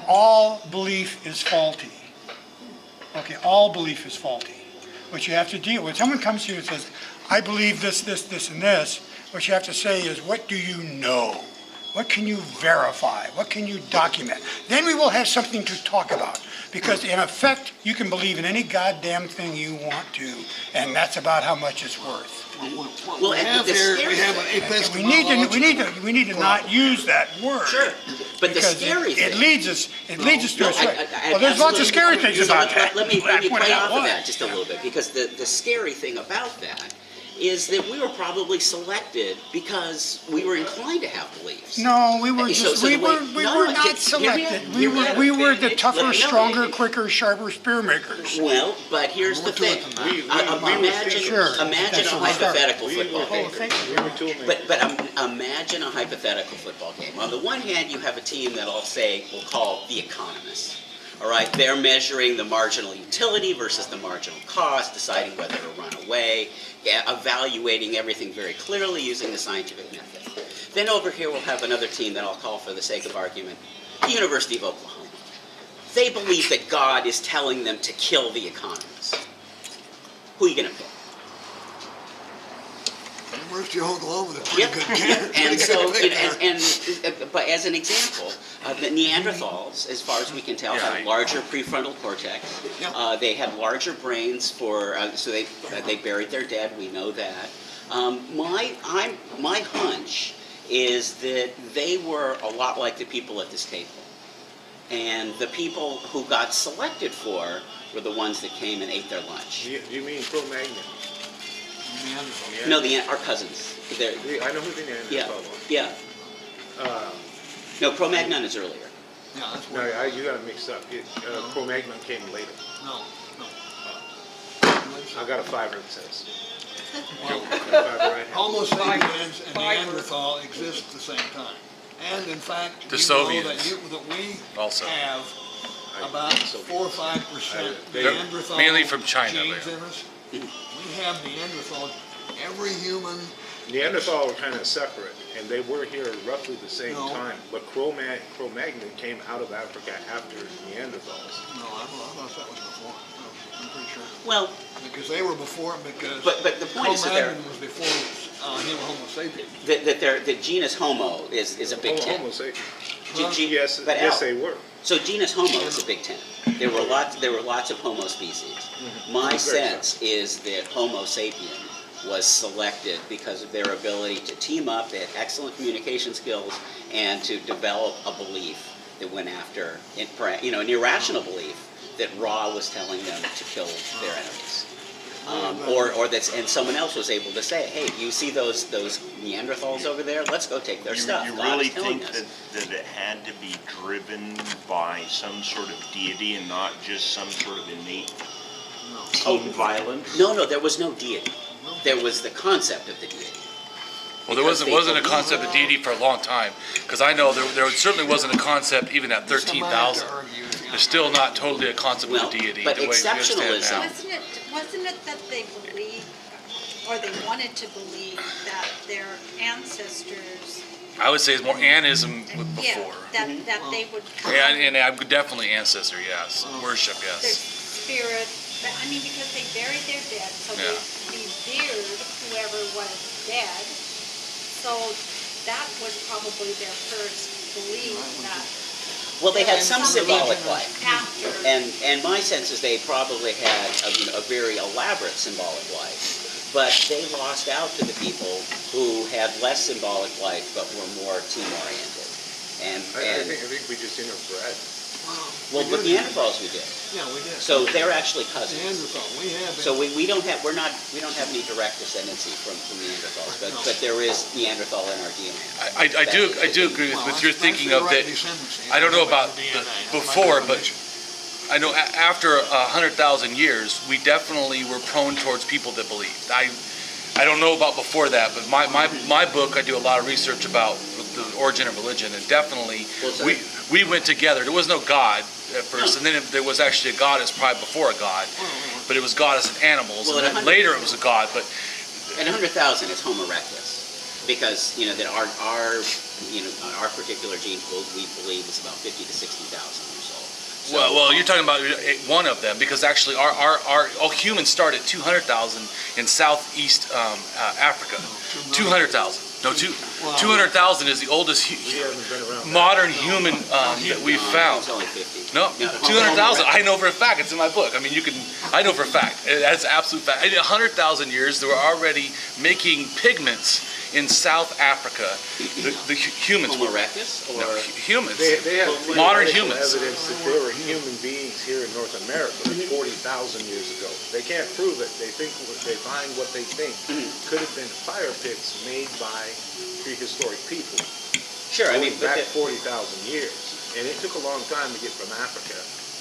all belief is faulty. Okay, all belief is faulty. What you have to deal with, someone comes to you and says, I believe this, and this, what you have to say is, what do you know? What can you verify? What can you document? Then we will have something to talk about. Because in effect, you can believe in any goddamn thing you want to, and that's about how much it's worth. Well, and We need to not use that word. Sure, but the because scary thing. it leads us to No, a sweat. Well, there's lots of scary things about that. Let me I play pointed out off of one. that just a little bit, because the scary thing about that is that we were probably selected because we were inclined to have beliefs. No, we were So just the we way- were no, not just hear me out, selected. hear me out. We were the tougher, Let me know. stronger, quicker, sharper spear makers. Well, but here's the thing. Imagine a hypothetical football game. But imagine a hypothetical football game. On the one hand, you have a team that we'll call the economists. All right, they're measuring the marginal utility versus the marginal cost, deciding whether to run away, evaluating everything very clearly using the scientific method. Then over here we'll have another team that I'll call, for the sake of argument, the University of Oklahoma. They believe that God is telling them to kill the economists. Who are you going to pick? University of Oklahoma is a pretty good but as an example, the Neanderthals, as far as we can tell, had larger prefrontal cortex. They had larger brains so they buried their dead. We know that. My hunch is that they were a lot like the people at this table, and the people who got selected for were the ones that came and ate their lunch. You mean Cro-Magnon? No, our cousins. I know who the Neanderthals are. Yeah. No, Cro-Magnon is earlier. Yeah, that's No, what. you got it mixed up. Cro-Magnon came later. No, no. I got a 5 that says. Well, Got a 5 right. Homo sapiens and Fiber. Neanderthal exist at the same time. And in fact, The you know Soviets that we also. have about 4 or 5% They're Neanderthal mainly from China, genes they are. in us. We have Neanderthal. Every human, Neanderthal were kind of separate, and they were here roughly the same No. time. But Cro-Magnon came out of Africa after Neanderthals. no, I thought that was before. No, I'm pretty sure. Well, Because they were before, because but the point is that Cro-Magnon was before Homo sapiens. the genus Homo is a big tent. Homo sapiens. Yes, but Yes, Al, they were. so genus Homo is a big tent. There were lots of Homo species. My Very sense is that Homo sapien was selected because of their ability to team up, they had excellent communication skills, and to develop a belief that went after, an irrational belief that Ra was telling them to kill their enemies. And someone else was able to say, hey, you see those Neanderthals over there? Let's go take their stuff. You God really is telling think us. that it had to be driven by some sort of deity and not just some sort of innate teen violence? No, there was no deity. There was the concept of the deity. Well, there wasn't a concept of deity for a long time, because I know there certainly wasn't a concept even at 13,000. There's still not totally a concept Well, of deity but the way we understand it exceptionalism- now. Wasn't it that they believed, or they wanted to believe that their ancestors, I would say it's more anism with yeah, before. that they would come, And I'm definitely ancestor, yes. Worship, their yes. spirit, but, I mean, because they buried their dead, so Yeah. they revered whoever was dead. So that was probably their first belief that Well, they had some symbolic religion life. after. And my sense is they probably had a very elaborate symbolic life, but they lost out to the people who had less symbolic life but were more team-oriented. I think we just interbred. Well, we but did. Neanderthals we did. Yeah, we did. So they're actually cousins. Neanderthal, we have. So we don't have any direct descendancy from Neanderthals, No. but there is Neanderthal in our DNA. I do agree Well, with your that's thinking the of right that. descendancy. I don't know about The DNA. That's before, my but definition. I know after 100,000 years, we definitely were prone towards people that believed. I don't know about before that, but my book, I do a lot of research about the origin of religion, and definitely Well, so- we went together. There was no God at first, and then there was actually a goddess probably before a god, but it was goddess and animals, Well, and at then 100 later it was a god. But At 100,000, it's Homo erectus, because that our particular gene pool we believe is about 50 to 60,000 years old. So, well, you're talking about one of them, because actually all humans start at 200,000 in southeast Africa. 200,000. No, 200,000 is the oldest We haven't been around. modern human that we've found. It's only 50. No, 200,000. I know for a fact. It's in my book. I mean, I know for a fact. That's absolute fact. 100,000 years, they were already making pigments in South Africa. The humans Homo were. erectus, or No, humans. They have Modern theoretical humans. evidence that there were human beings here in North America Mm-hmm. 40,000 years ago. They can't prove it. They find what they think Mm-hmm. could have been fire pits made by prehistoric people. sure, I mean, Going but back 40,000 years, and it took a long time to get from Africa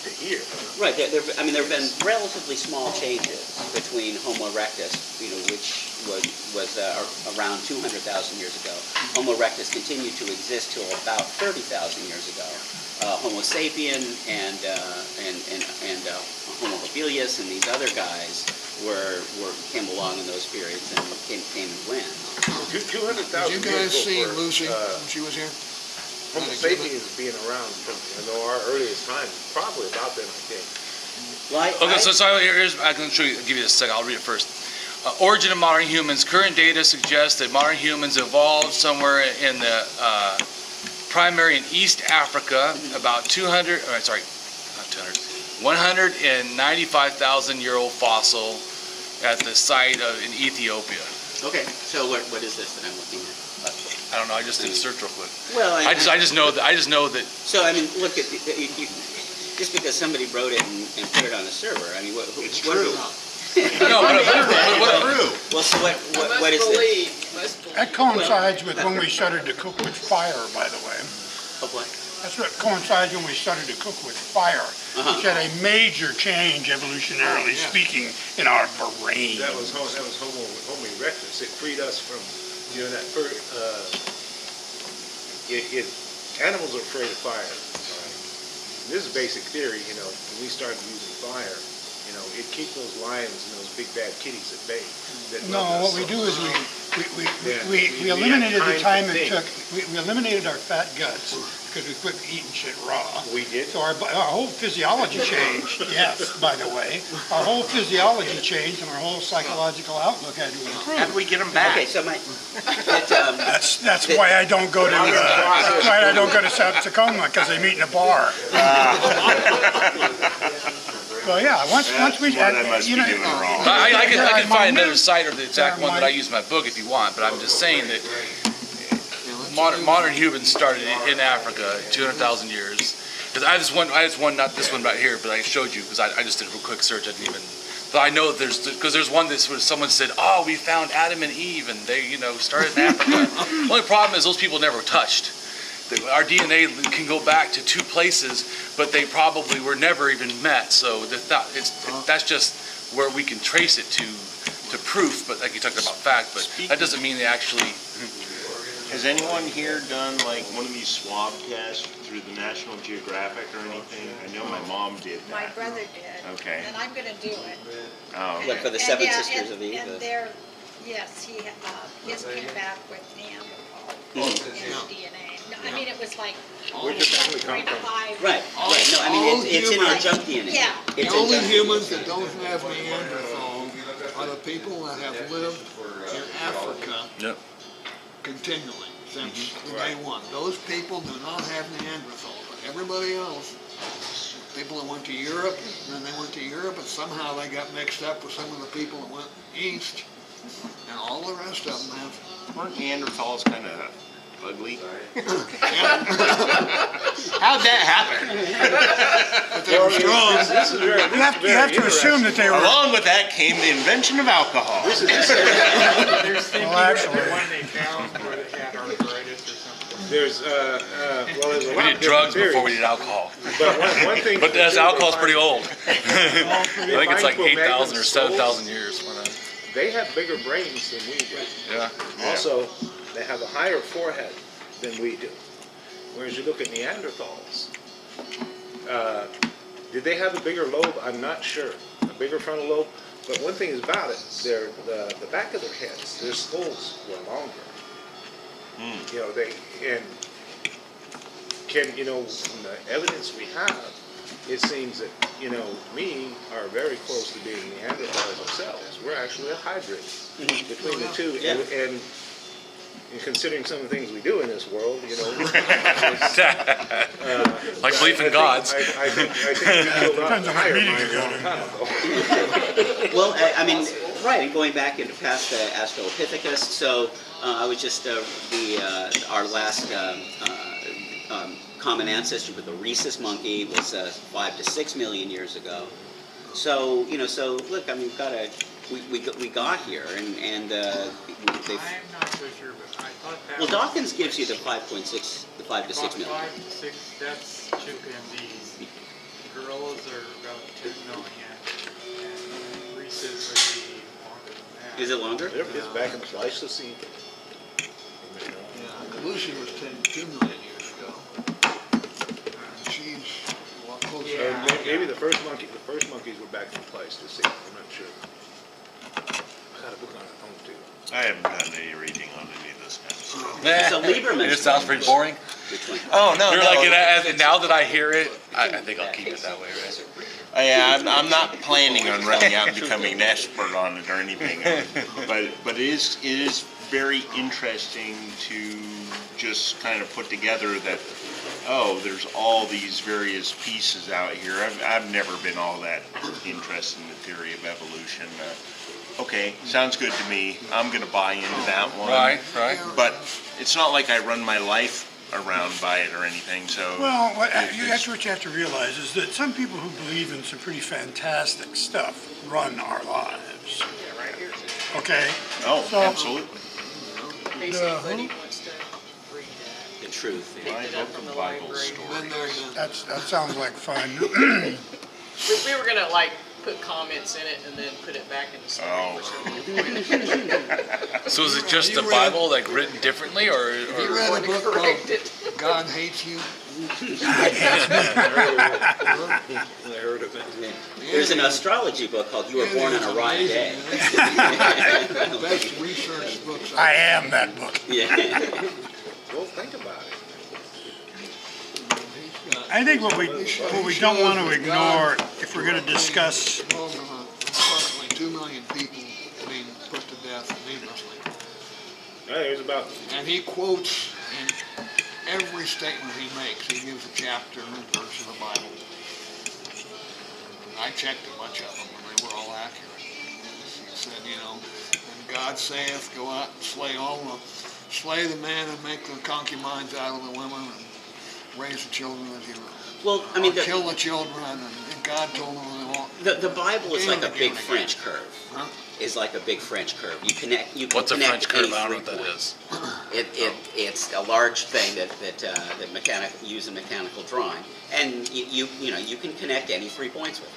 to here. right. There have been relatively small changes between Homo erectus, which was around 200,000 years ago. Homo erectus continued to exist till about 30,000 years ago. Homo sapien and Homo habilis and these other guys came along in those periods and came and went. 200,000 Did you guys years see before, Lucy when she was here? Homo sapiens being around from our earliest time, probably about then, I think. Well, Okay, so here's, I can give you a second, I'll read it first. Origin of modern humans. Current data suggests that modern humans evolved somewhere in the primary in East Africa, about 195,000-year-old fossil at the site in Ethiopia. okay, so what is this that I'm looking at? I don't know, I just did a search real quick. Well, I just know that So, I mean, look, just because somebody wrote it and put it on a server, I mean, It's what true. no, but Well, so what is this? Must believe. That coincides with when we started to cook with fire, by the way. Of what? That's what coincides when we started to cook with fire, which had a major change, evolutionarily speaking, in our brain. That was Homo erectus. It freed us from, that first, animals are afraid of fire. Right? This is basic theory, when we started using fire, it keeps those lions and those big bad kitties at bay. No, what we do is we eliminated the time it took, we eliminated our fat guts because we quit eating shit raw. We did? So our whole physiology changed, yes, by the way. Our whole physiology changed and our whole psychological outlook had to improve. How do we get them back? Okay, so That's why I don't go to South Tacoma, because they meet in a bar. Well, yeah, once we, What I must be doing wrong. I can find another site or the exact one that I use in my book if you want, but I'm just saying that modern humans started in Africa 200,000 years. Because I just one, not this one right here, but I showed you because I just did a real quick search. I didn't even. But I know there's one where someone said, "Oh, we found Adam and Eve, and they started in Africa." The only problem is those people never touched. Our DNA can go back to two places, but they probably were never even met. So that's just where we can trace it to proof. But like you talked about fact, but that doesn't mean they actually. Has anyone here done like one of these swab tests through the National Geographic or anything? I know my mom did that. My brother did. Okay. And I'm gonna do it. Oh. Like for the Seven Sisters of Eve? And they're, yes, his came back with Neanderthal in his DNA. No, I mean, it was like, Where'd your family come from? Right. No, I mean, it's in our junk DNA. Yeah. It's The in only junk humans that don't have Neanderthal are the people that have lived in Africa Yep. continually since day one. Those people do not have Neanderthal, but everybody else, people that went to Europe, and then they went to Europe, and somehow they got mixed up with some of the people that went east, and all the rest of them have. Weren't Neanderthals kind of ugly? How'd that happen? But they were strong. This is very, You have to assume that they were. Along with that came the invention of alcohol. There's thinking actually- the one they found where they had arthritis or something. there's a We lot did of drugs different before we theories. did alcohol. But one thing. But as alcohol's pretty old. I They think it's like find 8,000 or skulls. 7,000 years. They have bigger brains than we do. Yeah. Also, they have a higher forehead than we do. Whereas you look at Neanderthals, did they have a bigger lobe? I'm not sure. A bigger frontal lobe. But one thing is about it, the back of their heads, their skulls were longer. From the evidence we have, it seems that, we are very close to being Neanderthals ourselves. We're actually a hybrid between the two. Yeah. And considering some of the things we do in this world, Like belief in gods. I think we killed off Depends the on what higher meeting mind you a go long to. time ago. Well, I mean, right, and going back into past Australopithecus, so I was just, our last common ancestor with the rhesus monkey was 5 to 6 million years ago. So, look, I mean, we got here, and they've. I'm not so sure, but I thought that Well, was Dawkins gives you the 5 to 6 about million. 5 to 6, that's chimpanzees. Gorillas are about 2 million, and rhesus would be longer than that. Is it longer? It's back in Pleistocene. Yeah, Lucy was 2 million years ago. She's a lot closer. Yeah. Maybe the first monkeys were back in Pleistocene. I'm not sure. I got a book on it too. I haven't done any reading on any of this kind of stuff. So Lieberman's It just sounds pretty boring. Which one? Oh, no, You're no. like, now that I hear it, I think I'll keep it that way, right? Yeah, I'm not planning on running out and becoming an expert on it or anything. But it is very interesting to just kind of put together that, there's all these various pieces out here. I've never been all that interested in the theory of evolution. Okay, sounds good to me. I'm going to buy into that one. Right. But it's not like I run my life around by it or anything, so... Well, that's what you have to realize is that some people who believe in some pretty fantastic stuff run our lives. Okay? Oh, So- absolutely. Basically, he wants to breed truth. My book of Bible Been stories. there, done that. That sounds like fun. We were gonna like put comments in it and then put it back in the story. Oh. So is it just You a read- Bible like written differently, or You or read a Want to book correct called it. God Hates You? I heard of it. Yeah. There's an astrology book called You Were Born on a Right Day. The best researched books. I am that book. Yeah. Well, think about it. I think what we don't want to ignore, if we're going to discuss, Involved in approximately 2 million people being put to death needlessly. There's about And he quotes in every statement he makes, he gives a chapter and verse of the Bible. And I checked a bunch of them and they were all accurate. He said, you know, and God saith, go out and slay the man and make the concubines out of the women and raise the children as you Well, I mean, kill the children, and God told them they won't. the Bible is like a big Again. French curve. Huh? Is like a big French curve. You can what's a connect French curve? any I don't know what 3 that points. is. It's a large thing that use a mechanical drawing, and you can connect any 3 points with it.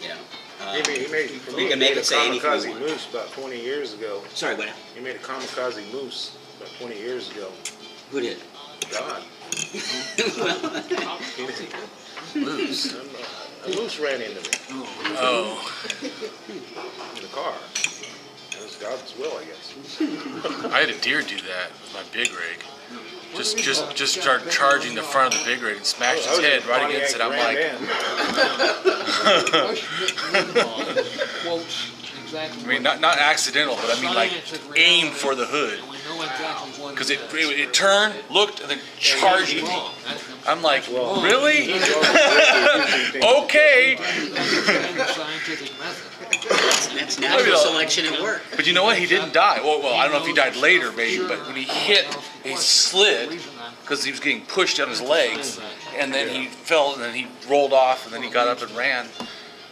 You know, he made for me, you can he make made it say a anything you kamikaze want. moose about 20 years ago. Sorry, what? He made a kamikaze moose about 20 years ago. Who did? God. Moose. A moose ran into me Oh, in the car. It was God's will, I guess. I had a deer do that with my big rig. Just start charging the front of the big rig and smashed his head right against it. I'm like, Quotes exactly. I mean, not accidental, but I mean like aim for the hood. And we know exactly what Because it it turned, looked, and then charged is. me. Wrong. That's I'm like, Well, really? Okay. the scientific method. That's natural selection at work. But you know what? He didn't die. Well, I don't know if he died later, maybe, but when he hit, he slid because he was getting pushed on his legs, and then he fell, and then he rolled off, and then he got up and ran.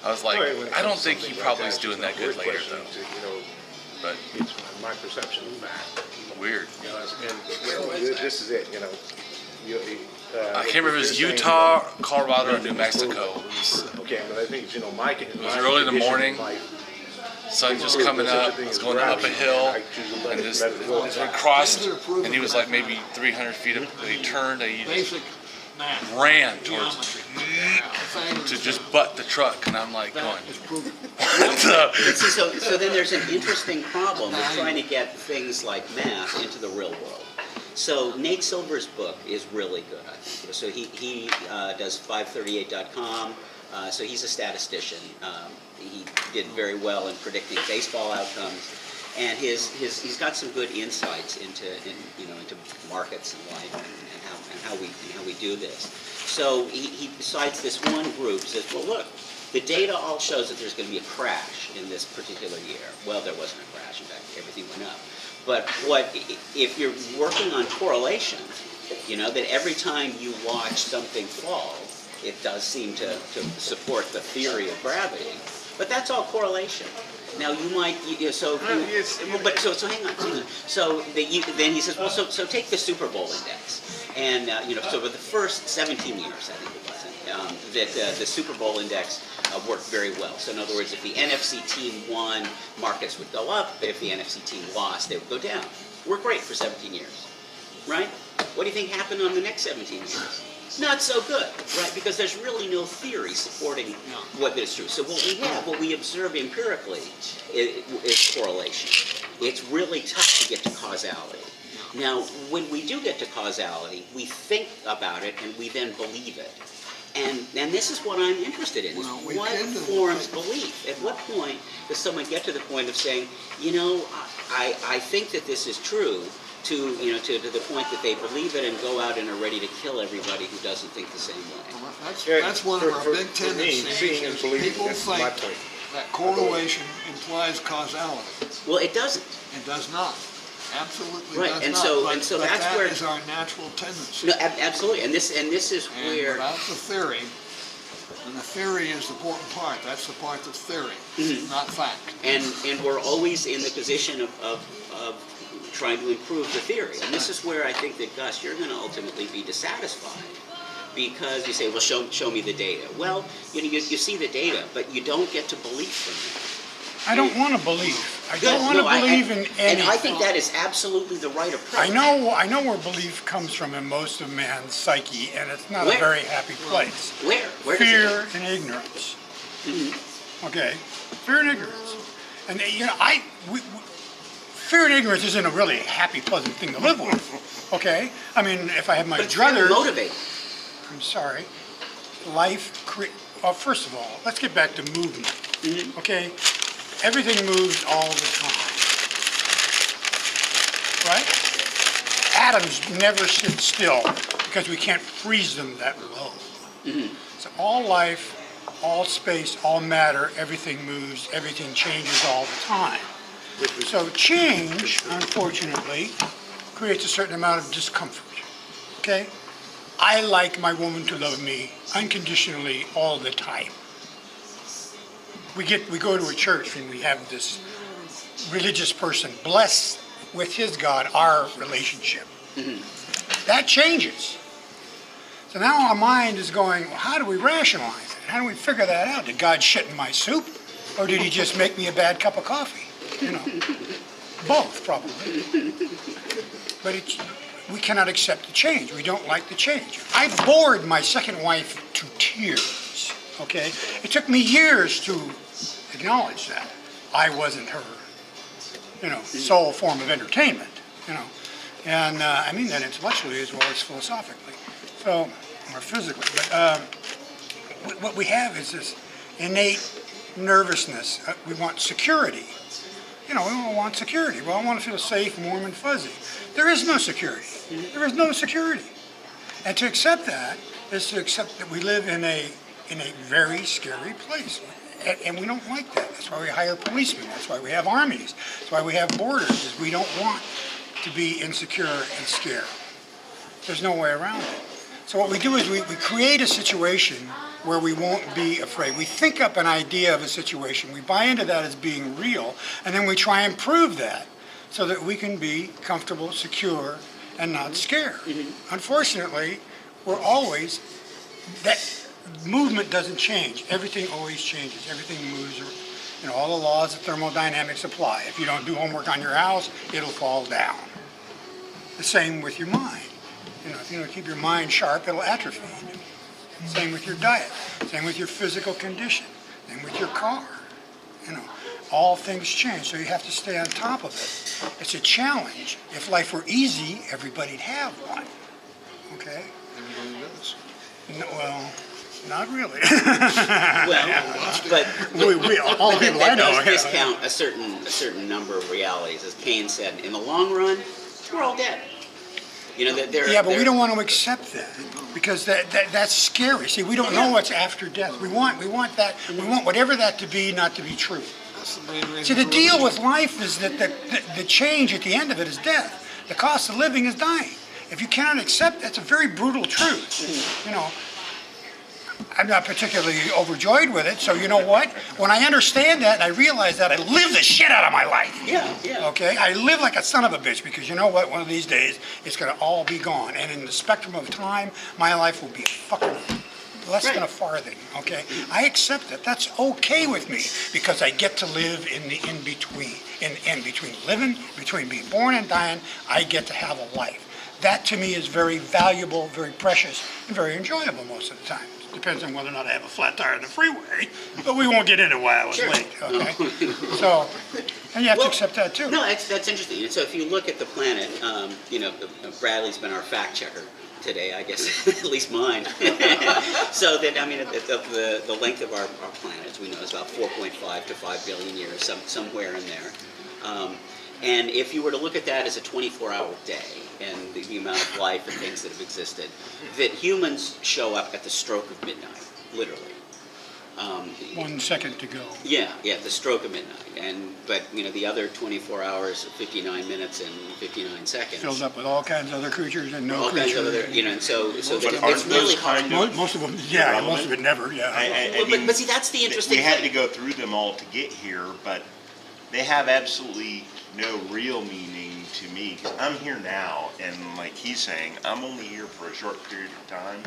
I was like, I don't think he probably is doing that good later, though. But It's my perception of that. weird. You know, and this is it, you know. I can't remember if it was Utah, Colorado, or New Mexico. It was, Okay, but I think, you know, Mike. It was early in the morning. Sun just coming up, it's going up a hill, and this we crossed, and he was like maybe 300 feet up, and he turned, and he just Basic math. ran towards Geometry. to just butt the truck, and I'm like going, It's proven. what the? But see, so then there's an interesting problem with trying to get things like math into the real world. So Nate Silver's book is really good, I think. So he does 538.com. So he's a statistician. He did very well in predicting baseball outcomes, and he's got some good insights into markets and life and how we do this. So he cites this one group, says, well, look, the data all shows that there's going to be a crash in this particular year. Well, there wasn't a crash. In fact, everything went up. But if you're working on correlation, you know, that every time you watch something fall, it does seem to support the theory of gravity. But that's all correlation. Now you might, so hang on. So then he says, well, so take the Super Bowl index, and so for the first 17 years, I think it was, that the Super Bowl index worked very well. So in other words, if the NFC team won, markets would go up. If the NFC team lost, they would go down. Worked great for 17 years, right? What do you think happened on the next 17 years? Not so good, right? Because there's really no theory supporting what is true. So what we observe empirically is correlation. It's really tough to get to causality. Now, when we do get to causality, we think about it and we then believe it. And this is what I'm interested in, is what forms belief? At what point does someone get to the point of saying, you know, I think that this is true, to the point that they believe it and go out and are ready to kill everybody who doesn't think the same way. That's one of our big tendencies. Seeing and believing, People that's my think point. that correlation implies causality. Well, it doesn't. It does not. Absolutely Right, does and not. so- but, and so but that's that where- is our natural tendency. No, absolutely. And this is And where. without the theory, and the theory is the important part. That's the part that's theory, not fact. And we're always in the position of trying to improve the theory. And this is where I think that, Gus, you're going to ultimately be dissatisfied. Because you say, well, show me the data. Well, you see the data, but you don't get to believe from it. I don't want to believe. I Good. don't want to No, believe in anything. And I think that is absolutely the right approach. I know where belief comes from in most of man's psyche, and it's not Where? a very happy place. Where? Where does Fear it? and ignorance. Mhm. Okay, fear and ignorance, and fear and ignorance isn't a really happy, pleasant thing to live with. Okay, I mean, if I have my But it's very druthers, motivating. I'm sorry, well, first of all, let's get back to movement. Mm-hmm. Okay, everything moves all the time, right? Atoms never sit still because we can't freeze them that low. Mm-hmm. So all life, all space, all matter, everything moves, everything changes all the time. So change, unfortunately, creates a certain amount of discomfort. Okay? I like my woman to love me unconditionally all the time. We go to a church and we have this religious person bless with his God our relationship. Mm-hmm. That changes. So now our mind is going, well, how do we rationalize it? How do we figure that out? Did God shit in my soup? Or did he just make me a bad cup of coffee? You know, both probably. But we cannot accept the change. We don't like the change. I bored my second wife to tears, okay? It took me years to acknowledge that. I wasn't her, sole form of entertainment, And I mean that intellectually as well as philosophically, or physically. But what we have is this innate nervousness. We want security. We all want security. We all want to feel safe, warm, and fuzzy. There is no security. There is no security. And to accept that is to accept that we live in a very scary place. And we don't like that. That's why we hire policemen. That's why we have armies. That's why we have borders, is we don't want to be insecure and scared. There's no way around it. So what we do is we create a situation where we won't be afraid. We think up an idea of a situation, we buy into that as being real, and then we try and prove that so that we can be comfortable, secure, and not scared. Mm-hmm. Unfortunately, that movement doesn't change. Everything always changes. Everything moves. All the laws of thermodynamics apply. If you don't do homework on your house, it'll fall down. The same with your mind. If you don't keep your mind sharp, it'll atrophy. Same with your diet. Same with your physical condition. Same with your car. All things change, so you have to stay on top of it. It's a challenge. If life were easy, everybody'd have one. Okay? Everybody does. No, well, not really. All people I know. That does discount a certain number of realities. As Keynes said, in the long run, we're all dead. But we don't want to accept that because that's scary. See, we don't know what's after death. We want that. We want whatever that to be, not to be true. That's the main reason. See, the for deal religion. with life is that the change at the end of it is death. The cost of living is dying. If you cannot accept, that's a very brutal truth. I'm not particularly overjoyed with it. So you know what? When I understand that and I realize that, I live the shit out of my life. Yeah. Okay? I live like a son of a bitch because you know what? One of these days, it's going to all be gone. And in the spectrum of time, my life will be fucking less than a farthing. Okay? I accept that. That's okay with me because I get to live in the in-between. In between living, between being born and dying, I get to have a life. That to me is very valuable, very precious, and very enjoyable most of the time. Depends on whether or not I have a flat tire on the freeway, but we won't get into why I was late, okay? So, and you have to accept that too. No, that's interesting. And so if you look at the planet, Bradley's been our fact checker today, I guess, at least mine. So that, the length of our planet, as we know, is about 4.5 to 5 billion years, somewhere in there. And if you were to look at that as a 24-hour day and the amount of life and things that have existed, that humans show up at the stroke of midnight, literally. 1 second to go. Yeah, the stroke of midnight. But the other 24 hours, 59 minutes and 59 seconds. Filled up with all kinds of other creatures and no all creatures. Kinds of other, and so But it's aren't really those hard. kind of Most of them, yeah, irrelevant? most of it never, yeah. I mean, but see, that's the interesting we had thing. to go through them all to get here, but they have absolutely no real meaning to me, 'cause I'm here now, and like he's saying, I'm only here for a short period of time.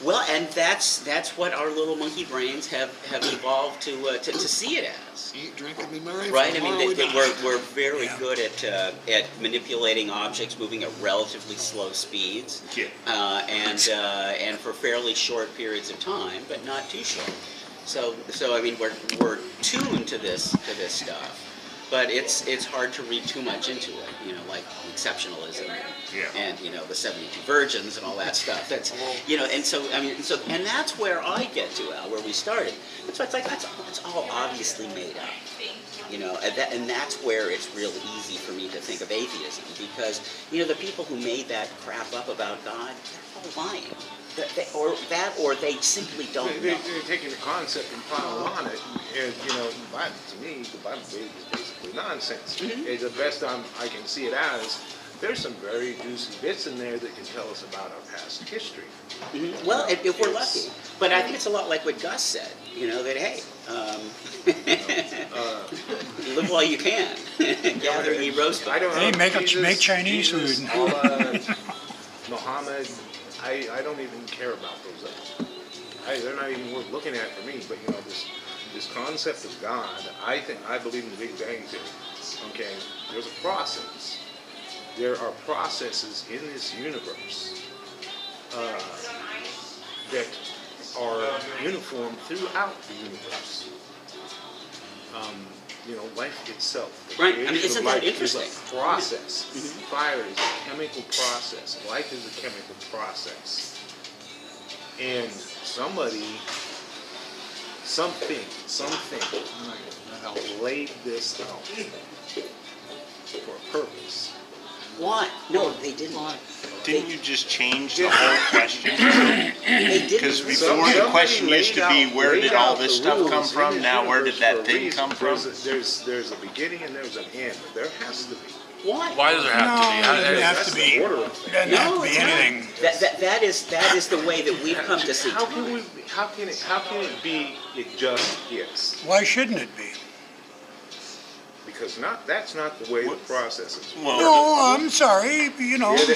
Well, and that's what our little monkey brains have evolved to see it as. Eat, drink, and be merry. Right, for I mean, tomorrow we die. we're very good at manipulating objects moving at relatively slow speeds, Yeah. and for fairly short periods of time, but not too short. So I mean, we're tuned to this stuff, but it's hard to read too much into it. You know, like exceptionalism, and you know the 72 virgins and all that stuff. That's and so I mean, and that's where I get to, Al, where we started. So it's like that's all obviously made up. You know, and that's where it's real easy for me to think of atheism, because the people who made that crap up about God, they're all lying. Or they simply don't know. They're taking the concept and pile on it, and to me, the Bible is basically nonsense. It's the best I can see it as. There's some very juicy bits in there that can tell us about our past history. Well, if we're lucky. But I think it's a lot like what Gus said, that, hey, live while you can. Gather ye roast. I don't know. Hey, make Jesus, Chinese Jesus, food. Allah, Muhammad, I don't even care about those others. They're not even worth looking at for me. But this concept of God, I believe in the Big Bang Theory. Okay, there's a process. There are processes in this universe that are uniform throughout the universe. Life itself. The Right, I mean, creation isn't of that life interesting? is a process. Fire is a chemical process. Life is a chemical process. And something laid this out for a purpose. Why? No, they didn't. Didn't you just change the whole question? They didn't. Because before the question used to be, where did all this stuff come from? Now, where did that thing come from? There's a beginning and there's an end. There has to be. Why? Why does there have to be? No, it doesn't have That's to the be. order of things. Doesn't have No, to be it's not. anything. That is the way that we've come to see How can time. how can it be it just is? Why shouldn't it be? Because that's not the way the process is. Well, No, I'm sorry.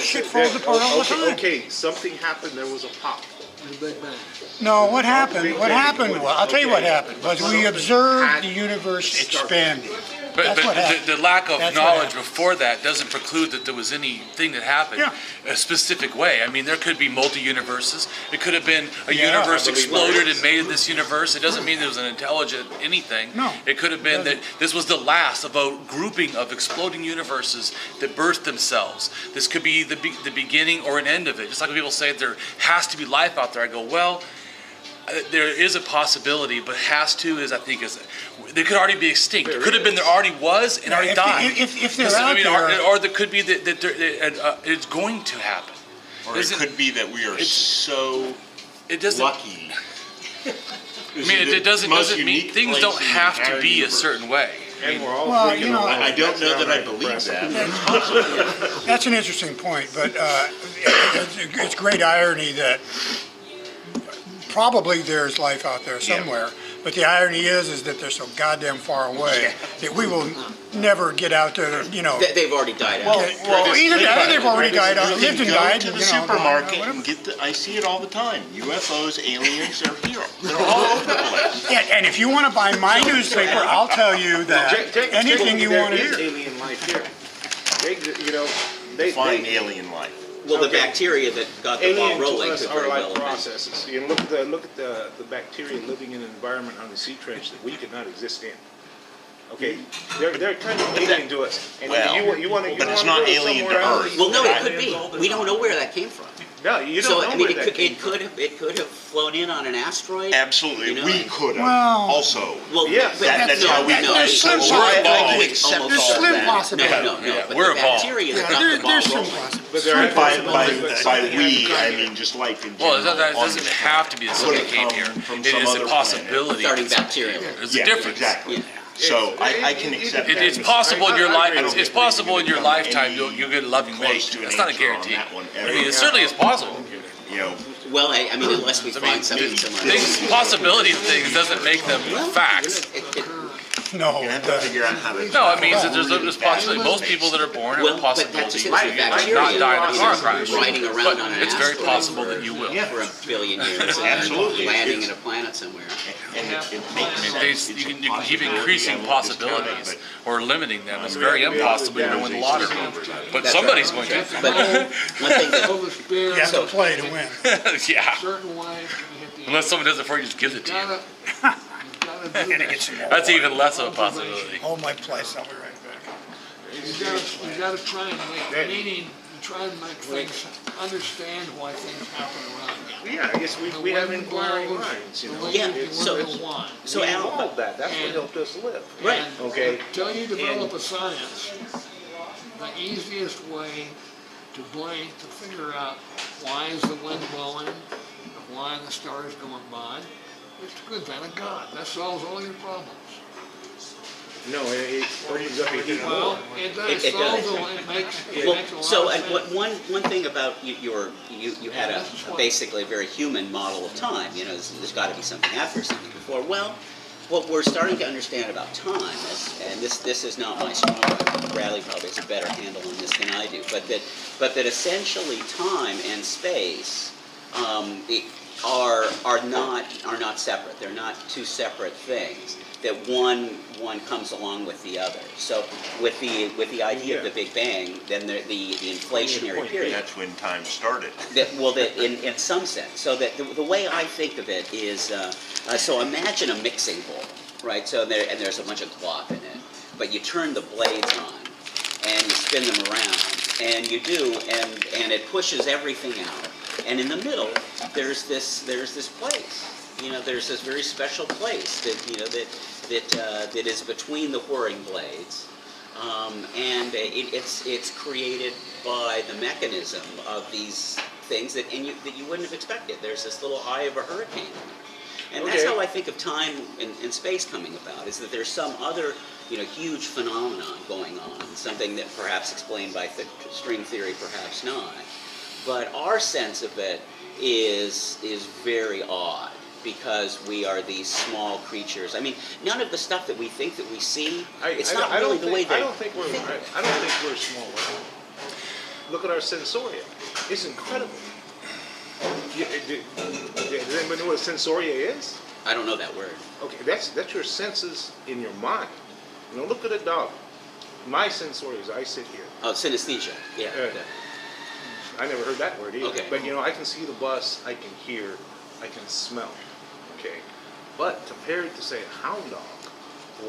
Shit falls apart all the time. Okay, something happened. There was a pop. The Big Bang. No, what happened? What happened? Well, I'll tell you what happened. Was we observed the universe expanding. But, That's what but happened. the lack of That's what knowledge happened. before that doesn't preclude that there was anything that happened Yeah. a specific way. I mean, there could be multi-universes. It could have been a Yeah, universe I believe exploded there and made this universe. It doesn't mean there was an intelligent anything. No. It could have been that this was the last of a grouping of exploding universes that birthed themselves. This could be the beginning or an end of it. Just like when people say there has to be life out there, I go, well, there is a possibility, but has to is they could already be extinct. It could have been there already was and already died. If they're out there, or there could be that it's going to happen. or it could be that we are so It doesn't. lucky. I mean, it doesn't mean things don't have to be a certain way. And we're all Well, freaking you know, along. I don't know that I That's believe downright that. that's an interesting point, but it's great irony that probably there's life out there somewhere, but the irony is that they're so goddamn far away that we will never get out there. They've already died out. Well, either they've already died, You lived can and go died. to the you know, supermarket whatever. and get I see it all the time. UFOs, aliens, they're here. They're all over the place. Yeah, and if you want to buy my newspaper, I'll tell you that anything you want to There is hear. alien life here. They Find alien life. Well, the Okay. bacteria that got the ball alien to rolling us could are very well like have been. processes. You look at the bacteria living in an environment on the sea trench that we could not exist in. Okay, they're kind of alien to us. And Well, you want to, but it's not alien to Earth. Well, no, it could be. We don't know where that came from. No, you don't So know I mean, where that came from. it could have flown in on an asteroid. Absolutely, we could have Well- also. Well, Yes. but That's no, how we no, know. There's slim we're possibility. I can There's accept There's all slim that. possibility. No, Yeah, but we're the evolved. bacteria that Yeah, got the ball there's some rolling. possibility. But there are By possibilities. we, I mean just life in Well, general. that doesn't have to be the Could that have came come here. from It some is other a possibility. Starting bacteria. There's Yeah, a difference. exactly. Yeah. So I can accept that. It's possible in your I life. agree. It's possible in your lifetime Any you'll get a loving close mate. to an That's not a answer on guarantee. that one I mean, ever. it certainly is possible. You know, Well, I mean, unless we I mean, find something similar. things, possibility of things doesn't make them Well, facts. it- No, You have to figure out how to. No, it means that there's a possibility. Most people that are born have Well, a but possibility that's to just the bacteria, not die in a car you know, crash. riding around But on an it's very asteroid possible for- that you will. Yeah. for a billion years, and Absolutely. landing It's- in a planet somewhere. And it makes I mean, sense. you It's can a keep possibility. increasing I won't discount it, possibilities but or limiting them. It's very impossible to win the lottery. But That's somebody's right. going to. But one thing that, All the spirit, you have to So- play to win. Yeah. certain ways to hit the. Unless someone does it for you, just gives it to you. You've gotta do Gotta that. get some more That's water. even less of a possibility. Hold my place, I'll be right back. You gotta try and make meaning, try and make things, understand why things happen around you. Yeah, I guess we have inquiring minds, you know. Yeah, It's- so- it's- so we Al, evolved that, that's what and- helped us live. right, Okay, Until you develop a science, the easiest way to figure out why is the wind blowing, and why the stars going by, is to invent a God. That solves all your problems. no, it opens up a huge Well, world. it It does, solves, does. it makes a well, lot so of sense. one thing about you had a basically a very human model of time. You know, there's got to be something after, something before. Well, what we're starting to understand about time is, and this is not my strong point. Bradley probably has a better handle on this than I do, but that essentially time and space are not separate. They're not two separate things. That one comes along with the other. So with the idea of the Big Bang, then the inflationary period. that's when time started. That in some sense. So that the way I think of it is, so imagine a mixing bowl, right? So there's a bunch of cloth in it, but you turn the blades on and you spin them around, and you do, and it pushes everything out. And in the middle, there's this place. You know, there's this very special place that is between the whirring blades, and it's created by the mechanism of these things that you wouldn't have expected. There's this little eye of a hurricane, and that's Okay. how I think of time and space coming about. Is that there's some other huge phenomenon going on, something that perhaps explained by string theory, perhaps not. But our sense of it is very odd, because we are these small creatures. I mean, none of the stuff that we think that we see, it's not really the way they I don't think we're small. Look at our sensoria. It's incredible. Does anybody know what sensoria is? I don't know that word. Okay, that's your senses in your mind. Look at a dog. My sensoria is I sit here. Oh, synesthesia. Yeah. I never heard that word either. Okay. But I can see the bus, I can hear, I can smell. Okay. But compared to say a hound dog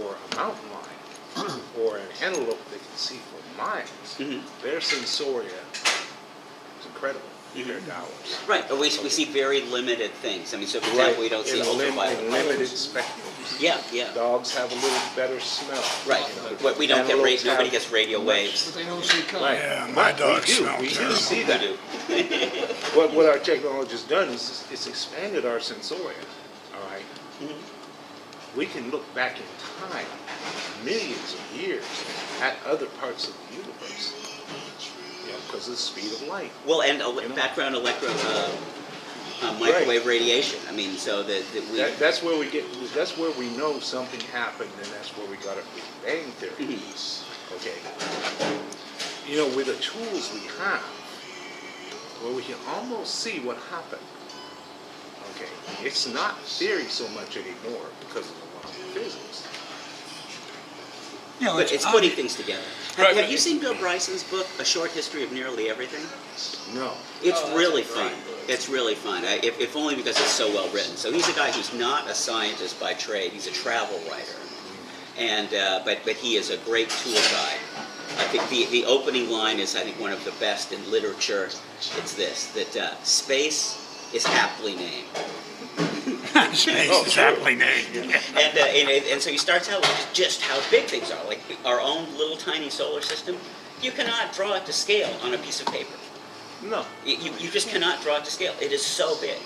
or a mountain lion or an antelope that can see for miles, their sensoria is incredible compared to ours. Right, but we see very limited things. I mean, so for example, we don't see in ultraviolet limited colors. spectrum. Yeah, yeah. Dogs have a little better smell. Right. What we don't get, Antelopes nobody have gets radio much- waves. But they don't see color. Right. Yeah, my dog we smells do. We do terrible. see We that. do. What our technology has done is it's expanded our sensoria. All right. We can look back in time, millions of years, at other parts of the universe. Because of the speed of light. Well, and background microwave radiation. I mean, so that we. That's where we get. That's where we know something happened, and that's where we got our Big Bang theory. Okay. With the tools we have, where we can almost see what happened. Okay. It's not theory so much anymore because of the law of physics. But it's putting things together. Right. Have you seen Bill Bryson's book, A Short History of Nearly Everything? No. It's really fun. It's really fun. If only because it's so well written. So he's a guy who's not a scientist by trade. He's a travel writer, and but he is a great tour guide. I think the opening line is, I think, one of the best in literature. It's this, that space is aptly named. Space is aptly named. And so he starts out with just how big things are. Like our own little tiny solar system, you cannot draw it to scale on a piece of paper. No. You just cannot draw it to scale. It is so big.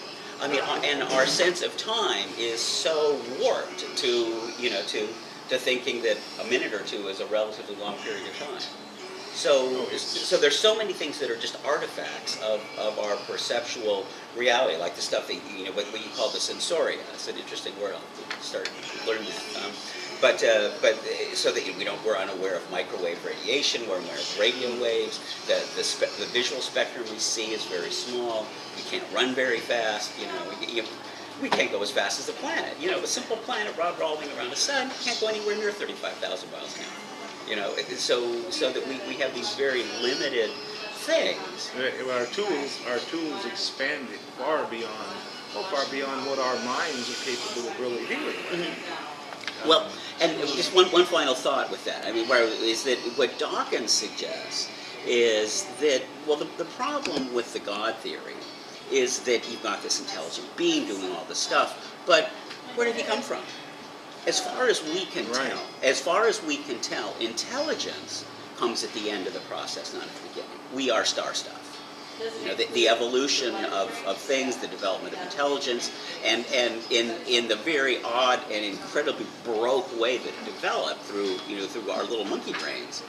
I mean, and our sense of time is so warped to thinking that a minute or two is a relatively long period of time. So there's so many things that are just artifacts of our perceptual reality, like the stuff that what you call the sensoria. That's an interesting word. I'll start learning that. so that we're unaware of microwave radiation, we're unaware of radio waves. The visual spectrum we see is very small. We can't run very fast. We can't go as fast as the planet. A simple planet revolving around the sun can't go anywhere near 35,000 miles an hour. So that we have these very limited things. Our tools expanded far beyond what our minds are capable of really dealing with. Well, and just one final thought with that. Is that what Dawkins suggests is that, the problem with the God theory is that you've got this intelligent being doing all this stuff, but where did he come from? As far as we can tell, intelligence comes at the end of the process, not at the beginning. We are star stuff. The evolution of things, the development of intelligence, and in the very odd and incredibly baroque way that it developed through our little monkey brains.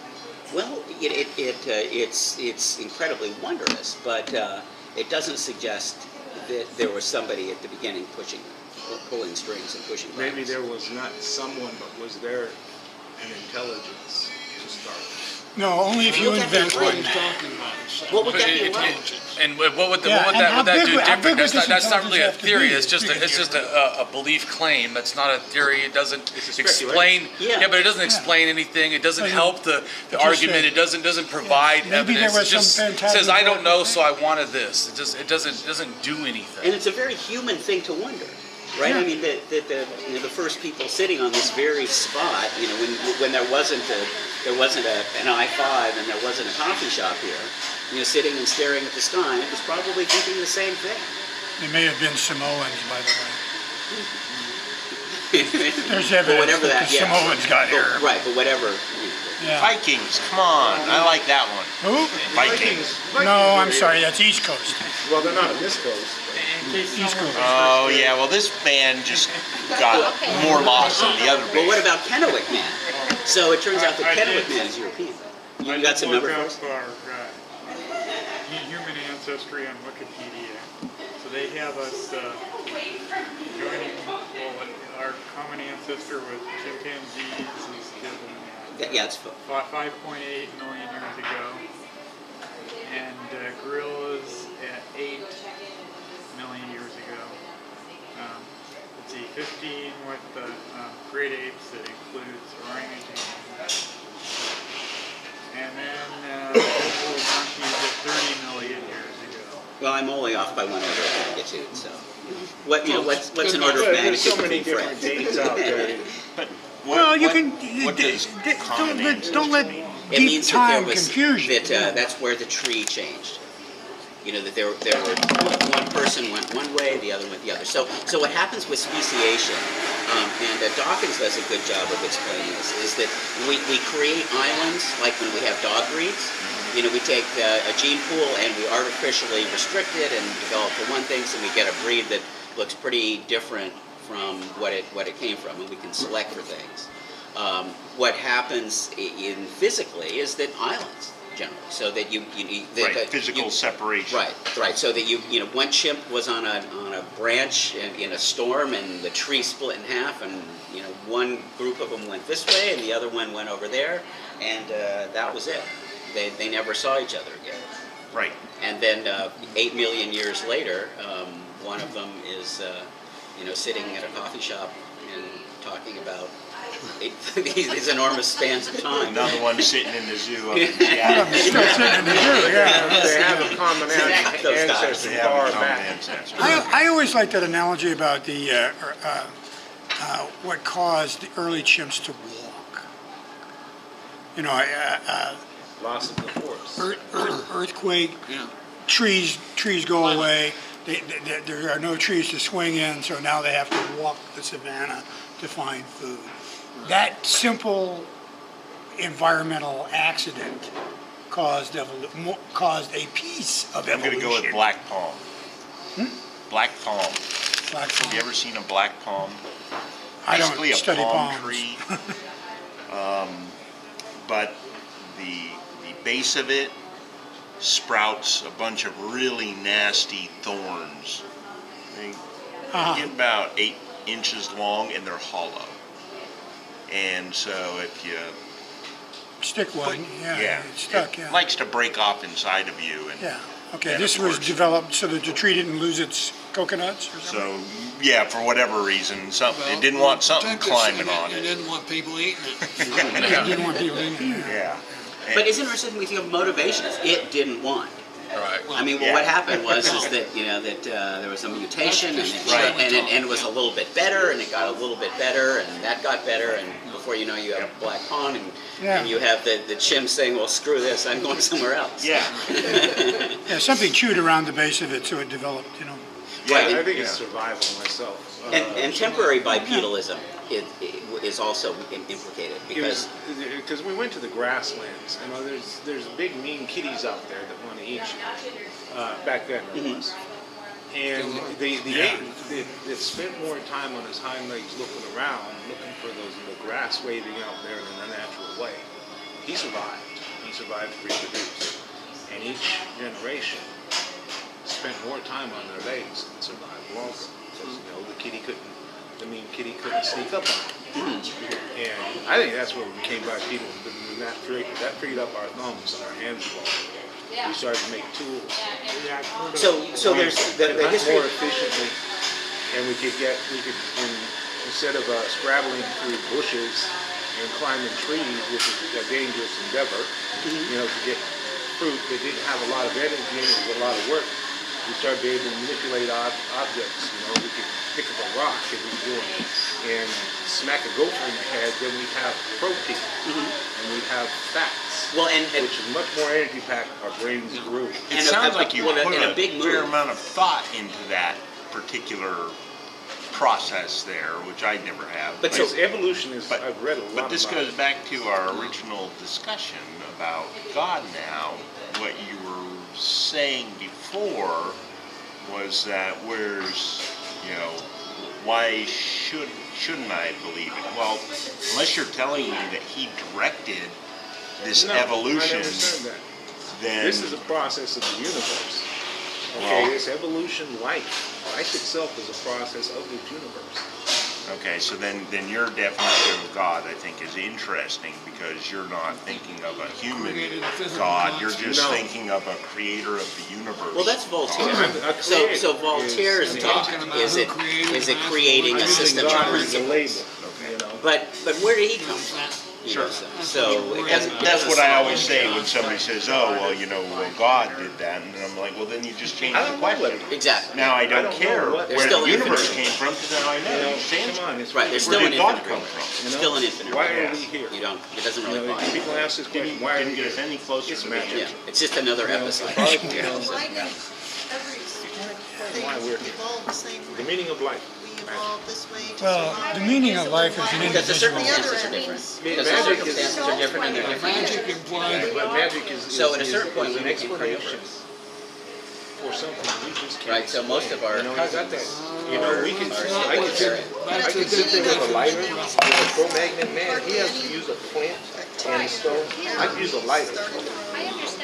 Well, it's incredibly wondrous, but it doesn't suggest that there was somebody at the beginning pulling strings and pushing buttons. Maybe there was not someone, but was there an intelligence to start with? No, only if you invent one. What would that be like? And what would Yeah, and how that do big different? does That's not really a intelligence have to theory. be? It's just a belief claim. That's not a theory. It doesn't It's a explain. speculation. Yeah. But it doesn't explain anything. It doesn't But help the just argument. say- It doesn't provide Maybe there evidence. was It just some says I don't know, fantastic- so I wanted this. It doesn't do anything. And it's a very human thing to wonder, right? Yeah. The first people sitting on this very spot, when there wasn't an I-5 and there wasn't a coffee shop here, sitting and staring at the sky, was probably thinking the same thing. They may have been Samoans, by the way. There's But evidence whatever that that, the yeah. Samoans got here. Right, but whatever. Yeah. Vikings, come on. I like that one. Who? Vikings. No, I'm sorry, that's East Coast. Well, they're not on this coast. In case East someone Coast. Oh, yeah, well, this band just got more lost than the other But what band. about Kennewick Man? So it turns out that I Kennewick did- Man is European. You I got did some look number for up us? our human ancestry on Wikipedia. So they have us joining, our common ancestor with chimpanzees is given Yeah, it's 5.8 million years ago, and gorillas at 8 million years ago. Let's see, 15 with the great apes, that includes orangutans. And then little monkeys at 30 million years ago. Well, I'm only off by 1 order of magnitude, so. What's an Well, order of there's magnitude so many between different friends? dates out there. But Well, you can, what does common don't let ancestry mean? It deep means that there time was confuse you. that's where the tree changed. That there were one person went one way, the other went the other. So what happens with speciation, and Dawkins does a good job of explaining this, is that we create islands like when we have dog breeds. We take a gene pool and we artificially restrict it and develop for one thing, so we get a breed that looks pretty different from what it came from, and we can select for things. What happens in physically is that islands, generally, so that Physical separation. Right. So that one chimp was on a branch in a storm, and the tree split in half, and one group of them went this way, and the other one went over there, and that was it. They never saw each other again. Right. And then 8 million years later, one of them is sitting at a coffee shop and talking about these enormous spans of time. Another one sitting in the zoo up in I'm Seattle. still sitting in the zoo, yeah. They have a common ancestor They have far a common back. ancestor. I always like that analogy about the what caused the early chimps to walk. Loss of the force. Earthquake, trees go away. There are no trees to swing in, so now they have to walk the savannah to find food. That simple environmental accident caused a piece of I'm evolution. going to go with black palm. Black palm. Black Have you ever seen a black palm? I don't Basically a study palm palms. tree. But the base of it sprouts a bunch of really nasty thorns. They get about 8 inches long, and they're hollow. And so if you, Stick one, yeah, yeah, it's stuck, it yeah. likes to break off inside of you. And Yeah, okay, and this of was course- developed so that the tree didn't lose its coconuts or something? So, yeah, for whatever reason, it didn't want something climbing on It it. didn't want people eating it. Didn't want people in there. Yeah. But isn't there something with your motivations? It didn't want. Right. I mean, well, what happened was is that that there was a mutation, and it was a little bit better, and it got a little bit better, and that got better, and before you know, you have black pond, and you have the chimp saying, "Well, screw this, I'm going somewhere else." Yeah. Yeah, something chewed around the base of it so it developed, you know. Right. I think it's survival myself. And temporary bipedalism is also implicated because Because we went to the grasslands. You know, there's big mean kitties out there that want to eat you. Back then there was. And it spent more time on his hind legs looking around, looking for the grass waving out there in a natural way. He survived. He survived to reproduce. And each generation spent more time on their legs and survived longer. Because the mean kitty couldn't sneak up on him. And I think that's where we became bipedal. And that freed up our thumbs and our hands involved. We started to make tools. so there's the Hunt history. more efficiently, and instead of scrabbling through bushes and climbing trees, which is a dangerous endeavor, to get fruit that didn't have a lot of energy and it was a lot of work. We started being able to manipulate objects. We could pick up a rock if we do it and smack a gopher in the head. Then we have protein and we have fats. Well, and which is much more energy packed. Our brains grew. It sounds like you put a a big fair move. amount of thought into that particular process there, which I never have. But Because evolution is. I've read a lot. But this about goes it. back to our original discussion about God now. What you were saying before was that why shouldn't I believe it? Well, unless you're telling me that he directed this No, evolution, I never said that. then This is a process of the universe. Okay, Well- this evolution, life. Life itself is a process of this universe. okay. So then your definition of God, I think, is interesting because you're not thinking of a human Created a physical God. You're concept. just No. thinking of a creator of the universe. Well, that's Voltaire. A So creator Voltaire's is- thought talking about is who it created creating a mathematics. system using of God as a principles? label. But where did he come from? Sure. So it doesn't. And that's what I always say when somebody says, "Oh, well, God did that," and I'm like, "Well, then you just changed I the don't know question." what- Exactly. Now I don't don't know care what- There's where still the an universe infinite. came from because now I know. You know, It stands come on, it's Right. There's Where still an did God infinite. come from? There's still an infinite. Why Yeah. are we here? You don't. It doesn't really bother. People ask this question, why are we Didn't get here? us any closer It's to magic. Yeah. It's just another episode. Why we're here. evolve the same The way. meaning of life. We evolve this way to Well, survive. the meaning of life is an Because the individual. circumstances are different. Because the Magic is- circumstances are different and they're different. Magic implies But magic is So at a certain point, is we an became explanation carnivorous. for something we just can't Right, so most of our explain. You got that? cousins You know, we can. are I can vegetarian. that's a sit there with a different lighter, with a Cro-Magnon man. He has to use a flint and a stone. I can use a lighter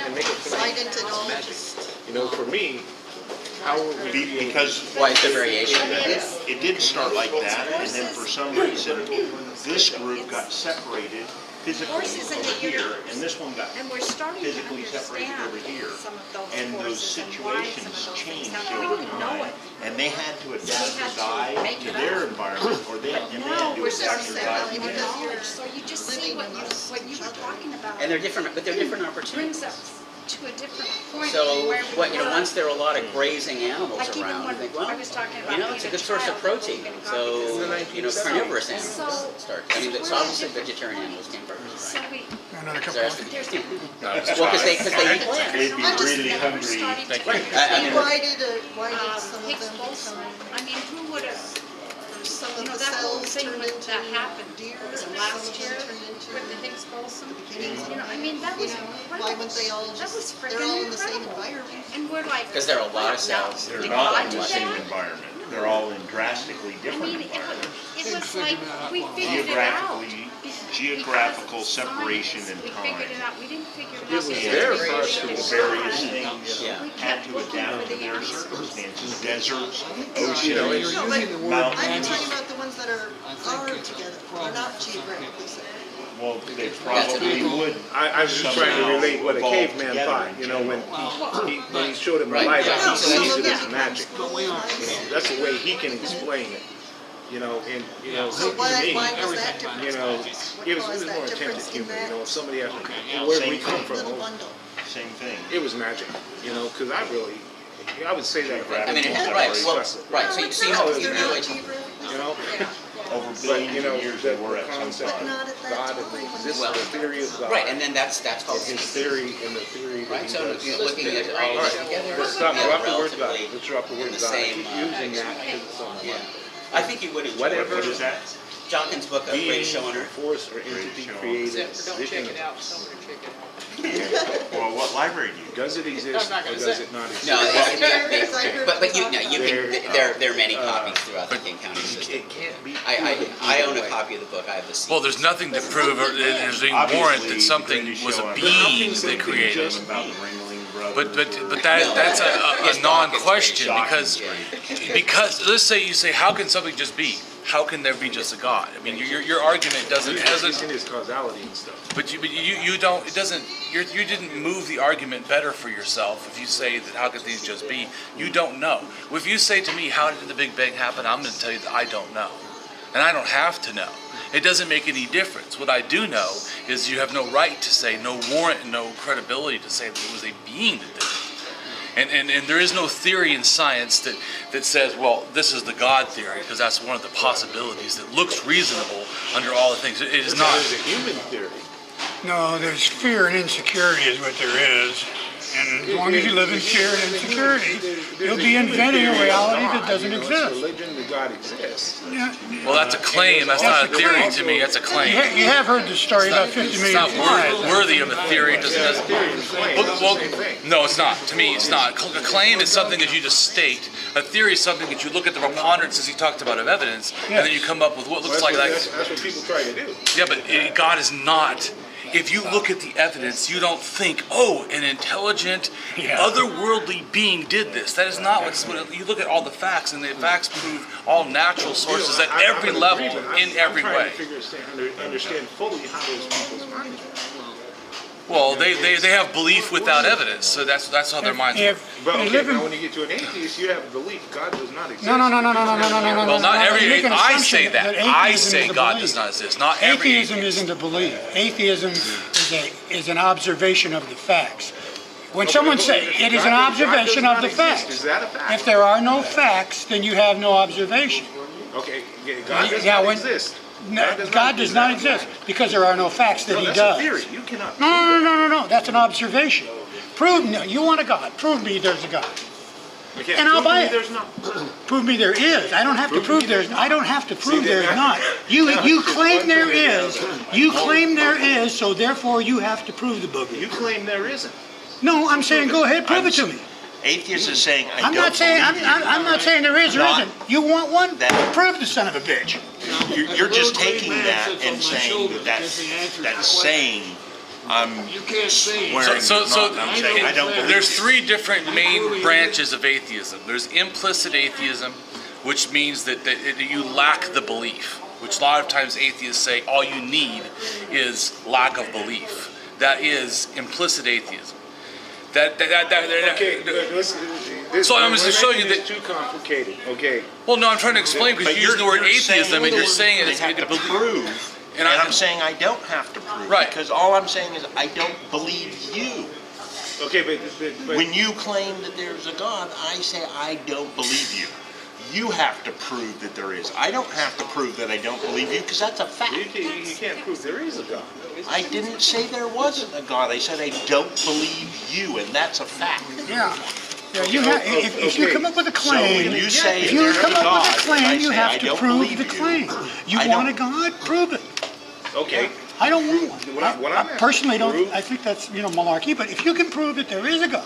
and make a flame. Slide into it all. You know, for me, how would we be Because Why is the variation? it did start like that, and then for some reason, this group got separated physically Horses in over the here, universe. and this one got And we're starting to physically separated understand over here. some of those And those forces and why some situations of those things changed happen. over We didn't know time, it. and they had to adapt had or to die make to it their up. environment, or they had Now to we're adapt starting or to die have to more their knowledge, so you just see what you were talking about. And they're different, but they're different Brings opportunities. us to a different point So, from where we were. once there are a lot of grazing animals Like even around, when you think, well, I was talking about it's a being good source of child, protein. that was So, being carnivorous animals So- start. I mean, so obviously vegetarian animals came first, So right? we, Another cup There of has to coffee. be. there's Well, because they eat plants. They'd be really hungry. Thank you. I mean, Why did some of Higgs them boson. become, I mean, who would have, some you of know, the that whole cells thing turned with, into that happened, deer, what was it some last of year them turned into, with the Higgs boson? beginnings You know, I mean, that you was know, incredible. why wouldn't they all That was just, they're freaking all in the same incredible. environment. And we're like. Because there are a lot of wow, cells. They're did not God in do the same that? environment. They're all in drastically I different mean, environments. it was like, we figured it out. Geographical Because of separation science, and we time. figured it out, we didn't figure it It out. was because there we for us to figured it Various out. things Yeah. We had kept to looking adapt for to the their answers. circumstances, deserts, You know, oceans, You're using the word mountains. I'm magic. talking about the ones that are it's together, well, are not geographically separate. Well, they probably would. I was just trying to relate what a caveman thought, you know, when he showed him the Right. light, Yeah. he sees it as magic. But we aren't. You know, that's the way he can explain it, you know, and, you know, So to why me, was that difference? you know, it was What more caused that attentive difference in humor, you that? know, if somebody asked me, well, where did we come from? Little Oh, bundle. Same thing. it was magic, you know, because I would say that if I I mean, didn't right, well, discuss it. right, so you know, it's you magic. really, You know? Over But, billions you know, of years the they were at some concept time. Not at of that God time and the when existence, Well, the theory of God. right, and then that's called And his stigma. theory and the theory that Right, he so does. you're looking at all All this right, together. let's stop, yeah, drop the word God. relatively Let's drop the in word the God. same, Keep using that because it's on the Yeah, line. I think you would enjoy Whatever. What is that? Jonathan's book, Being, Great Showrunner. force, or entity created. Except for don't vision. check it out, somebody check it out. Well, what library do you use? Does it exist I'm not or gonna does say. it not exist? No, Well, but you can, there are many Uh, copies throughout the King County system. It can't be. I own a copy of the book, I have the CD. Well, there's nothing to prove or there's any warrant that something was a being they created. About the Ringling Brothers. But that's a non-question because let's say you say how can something just be? How can there be just a God? I mean, your argument doesn't hasn't. In his causality and stuff. But you don't. It doesn't. You didn't move the argument better for yourself if you say that how could things just be? You don't know. If you say to me, how did the Big Bang happen? I'm going to tell you that I don't know, and I don't have to know. It doesn't make any difference. What I do know is you have no right to say, no warrant, no credibility to say that it was a being that did it. And there is no theory in science that says, well, this is the God theory, because that's one of the possibilities that looks reasonable under all the things. It is not. There's a human theory. No, there's fear and insecurity is what there is. And as long as you live in fear and insecurity, you'll be inventing a reality that doesn't It's exist. religion that God exists. Yeah. Well, that's a claim. That's not a theory to me. That's a claim. You have heard the story about 50 It's million not flies. worthy of a theory. It doesn't. Theory and claim, it's the same thing. No, it's not. To me, it's not. A claim is something that you just state. A theory is something that you look at the preponderance, as he talked about, of evidence, and then you come up with what looks like. That's what people try to do. Yeah, but God is not. If you look at the evidence, you don't think, oh, an intelligent, otherworldly being did this. That is not what's. You look at all the facts, and the facts prove all natural sources at every level, in every way. I'm trying to understand fully how those people's minds work. Well, they have belief without evidence, so that's how their minds work. But you okay, live in- now when you get to an atheist, you have belief God does not exist. No. Well, not every. Make an I assumption say that. that I atheism say is a God belief. does not exist. Not every. Atheism isn't a belief. Atheism is an observation of the facts. When someone says it is an observation of the facts. Is that a fact? If there are no facts, then you have no observation. Okay, God does Yeah, not when- exist. No, God does not exist because there are no facts that No, He that's does. a theory. You cannot. No. That's an observation. Prove no. You want a God? Prove me there's a God. Okay, And I'll prove buy me it. There's not. Prove me there is. I don't have to prove there's. I don't have to prove there's not. You claim there is. You claim there is. So therefore you have to prove the boogie. You claim there isn't. No, I'm saying go ahead, prove it to me. Atheist is saying, I I'm don't not saying believe you. I'm not saying there is or Not- isn't. You want one? That- Prove the son of a bitch. You're just taking that and saying that's saying I'm You can't say. swearing. So I'm saying I don't believe there's you. three different main branches of atheism. There's implicit atheism, which means that you lack the belief, which a lot of times atheists say all you need is lack of belief. That is implicit atheism. Okay, listen. So I'm just showing you it's that. too complicated. Okay. Well, no, I'm trying to explain because But you're using the word atheism saying and you're saying they it's have to prove, and I'm saying I don't have to prove, Right. because all I'm saying is I don't believe you. Okay, but When you claim that there's a God, I say I don't believe you. You have to prove that there is. I don't have to prove that I don't believe you, because that's a fact. you can't prove there is a God. I didn't say there wasn't a God. I said I don't believe you, and that's a fact. Yeah. Yeah, you have, if you come up with a So claim, when you say if you there's come a up God, with a claim, and I you say, have I to don't prove believe the you, claim. You I want a don't- God? Prove it. Okay. I don't want one. What I'm I personally don't. prove- I think that's malarkey. But if you can prove that there is a God,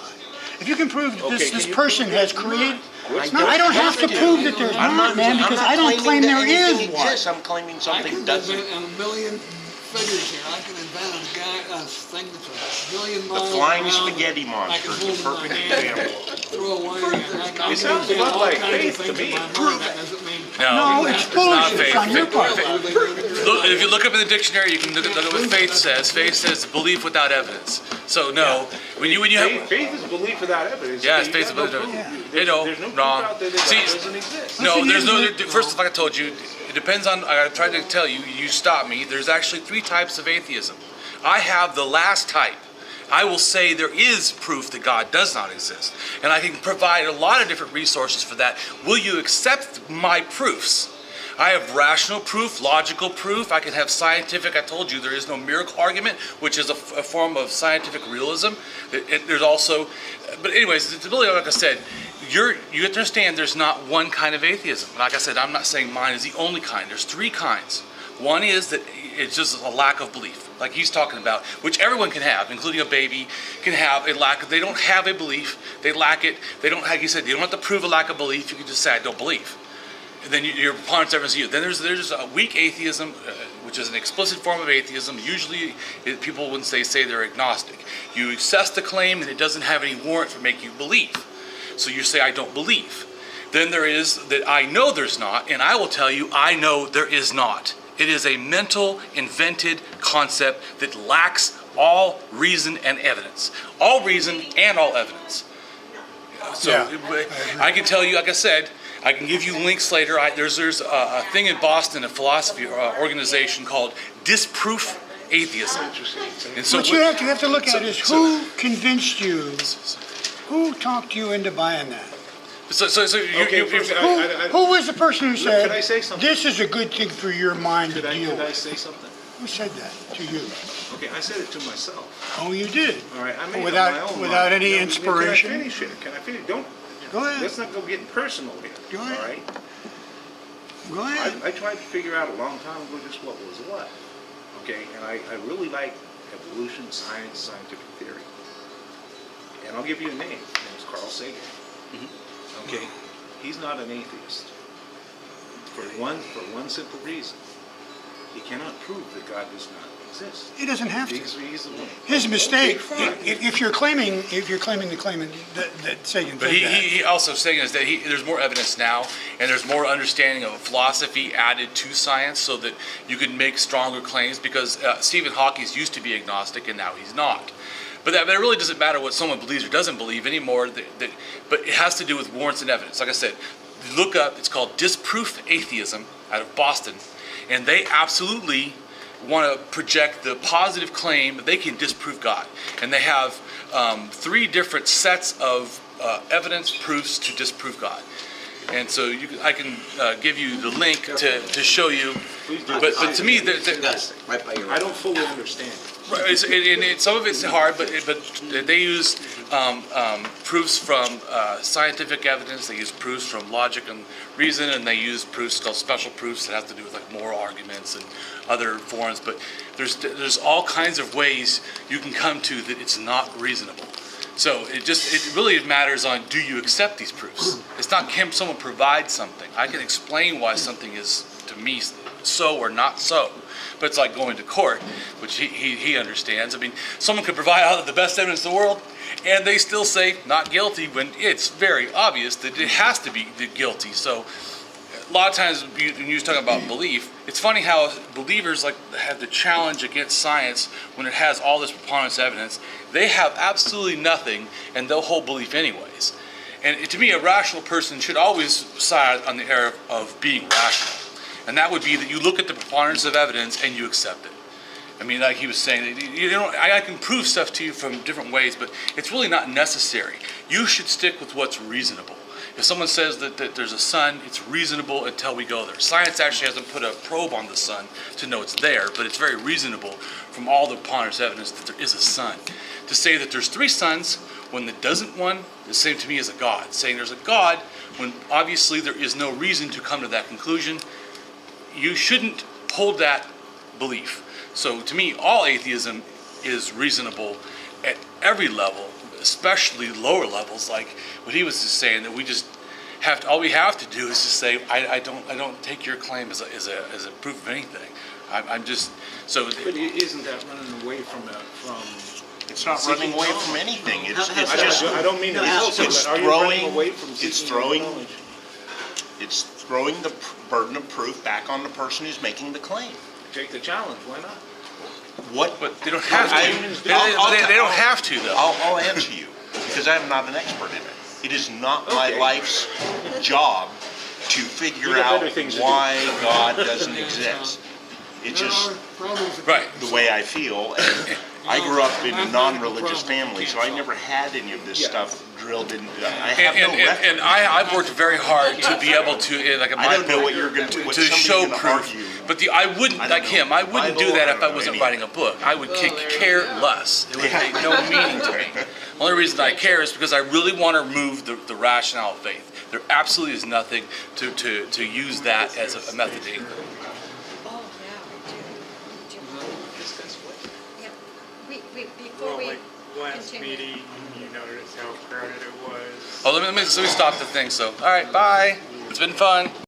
if you can prove that Okay, this can you person prove has there's created. not? No, I don't have to prove that there's not, man, because I don't claim there is one. Exists. I'm claiming I something can doesn't. invent a million figures here. I can invent a thing that's a million The miles flying around. spaghetti I monster can is a hold in my perfect hand, example. throw away, and I can It sounds a invent lot all like kinds of faith to things in me. my mind. That doesn't mean No, it's not bullshit. It's faith. on your part. Look, if you look up in the dictionary, you can look at what faith says. Faith says belief without evidence. So no, when you have Faith is belief without evidence. yes, You faith is got no belief. proof. You know, There's no proof wrong. out there that See, God doesn't exist. no, there's no. Listen, First, like I told you, it depends on. I tried to tell you. You stopped me. There's actually 3 types of atheism. I have the last type. I will say there is proof that God does not exist, and I can provide a lot of different resources for that. Will you accept my proofs? I have rational proof, logical proof. I can have scientific. I told you there is no miracle argument, which is a form of scientific realism. There's also, but anyways, it's really like I said. You have to understand there's not one kind of atheism. Like I said, I'm not saying mine is the only kind. There's 3 kinds. One is that it's just a lack of belief, like he's talking about, which everyone can have, including a baby, can have a lack of, they don't have a belief, they lack it, they don't, like he said, you don't have to prove a lack of belief, you can just say, I don't believe. And then your opponent's evidence you. Then there's a weak atheism, which is an explicit form of atheism. Usually people, when they say they're agnostic, you assess the claim and it doesn't have any warrant for making you believe. So you say, I don't believe. Then there is that I know there's not, and I will tell you, I know there is not. It is a mental, invented concept that lacks all reason and evidence. All reason and all evidence. So Yeah. I can tell you, like I said, I can give you links later. There's a thing in Boston, a philosophy organization called Disproof Atheism. And so What you have to look at is who convinced you, who talked you into buying that? Okay, first, Who was the person who said, could I say something? this is a good thing for your mind to deal could I with? say something? Who said that to you? Okay, I said it to myself. Oh, you did? All right, I made Without- up my own without mind. any Now, inspiration? Can I finish it? Can I finish? Don't. Go ahead. Let's not go getting personal here. Go ahead. All right. Go ahead. I tried to figure out a long time ago just what was what. Okay, and I really like evolution, science, scientific theory. And I'll give you a name. His name is Carl Sagan. Okay, he's not an atheist. For one simple reason, he cannot prove that God does not exist. He doesn't have to. He's the one. His mistake, Okay, fine. if you're claiming the claimant that Sagan But said that. he also saying is that there's more evidence now, and there's more understanding of philosophy added to science, so that you can make stronger claims. Because Stephen Hawking used to be agnostic, and now he's not. But it really doesn't matter what someone believes or doesn't believe anymore. But it has to do with warrants and evidence. Like I said, look up. It's called Disproof Atheism out of Boston, and they absolutely want to project the positive claim that they can disprove God. And they have 3 different sets of evidence proofs to disprove God. And so I can give you the link to show you. But to me, Right by your I don't fully understand. right, some of it's hard, but they use proofs from scientific evidence. They use proofs from logic and reason, and they use proofs called special proofs that have to do with like moral arguments and other forms. But there's all kinds of ways you can come to that it's not reasonable. So it really matters on, do you accept these proofs? It's not can someone provide something. I can explain why something is to me so or not so. But it's like going to court, which he understands. I mean, someone could provide all of the best evidence in the world, and they still say not guilty when it's very obvious that it has to be guilty. So a lot of times when you're talking about belief, it's funny how believers like have the challenge against science when it has all this preponderance evidence. They have absolutely nothing, and they'll hold belief anyways. And to me, a rational person should always side on the area of being rational. And that would be that you look at the preponderance of evidence and you accept it. I mean, like he was saying, I can prove stuff to you from different ways, but it's really not necessary. You should stick with what's reasonable. If someone says that there's a sun, it's reasonable until we go there. Science actually hasn't put a probe on the sun to know it's there, but it's very reasonable from all the preponderance evidence that there is a sun. To say that there's 3 suns when there doesn't one, the same to me as a God. Saying there's a God when obviously there is no reason to come to that conclusion. You shouldn't hold that belief. So to me, all atheism is reasonable at every level, especially lower levels, like what he was just saying, that we just have to, all we have to do is just say, I don't take your claim as a proof of anything. I'm just so. But isn't that running away from? It's not running away from anything. I don't mean to insult you, it's but are you running throwing. away from It's seeking throwing. knowledge? It's throwing the burden of proof back on the person who's making the claim. Take the challenge, why not? What? But they don't have to. They I'll- don't have to, though. I'll answer you, because I'm not an expert in it. It is not my Okay. life's job to You figure got out better things to do. why God doesn't exist. It's There just are problems that Right. the way I feel, and I grew up in a non-religious family, so I never had any of this Yeah. stuff drilled in. I have no record. And I've worked very hard to be able to, like, I don't know what you're going to, what to somebody's show going to proof. argue. But I wouldn't, I don't like know him, I wouldn't do Bible, that I if don't I know wasn't any- writing a book. I would Well, there you care go. less. It would make no meaning to me. The only reason I care is because I really want to remove the rationale of faith. There absolutely is nothing to use that as a method to either. Oh, yeah, we do. Yeah, before Well, we like last continue. meeting, you noticed how crowded it was. Oh, let me stop the thing. So, all right, bye. It's been fun.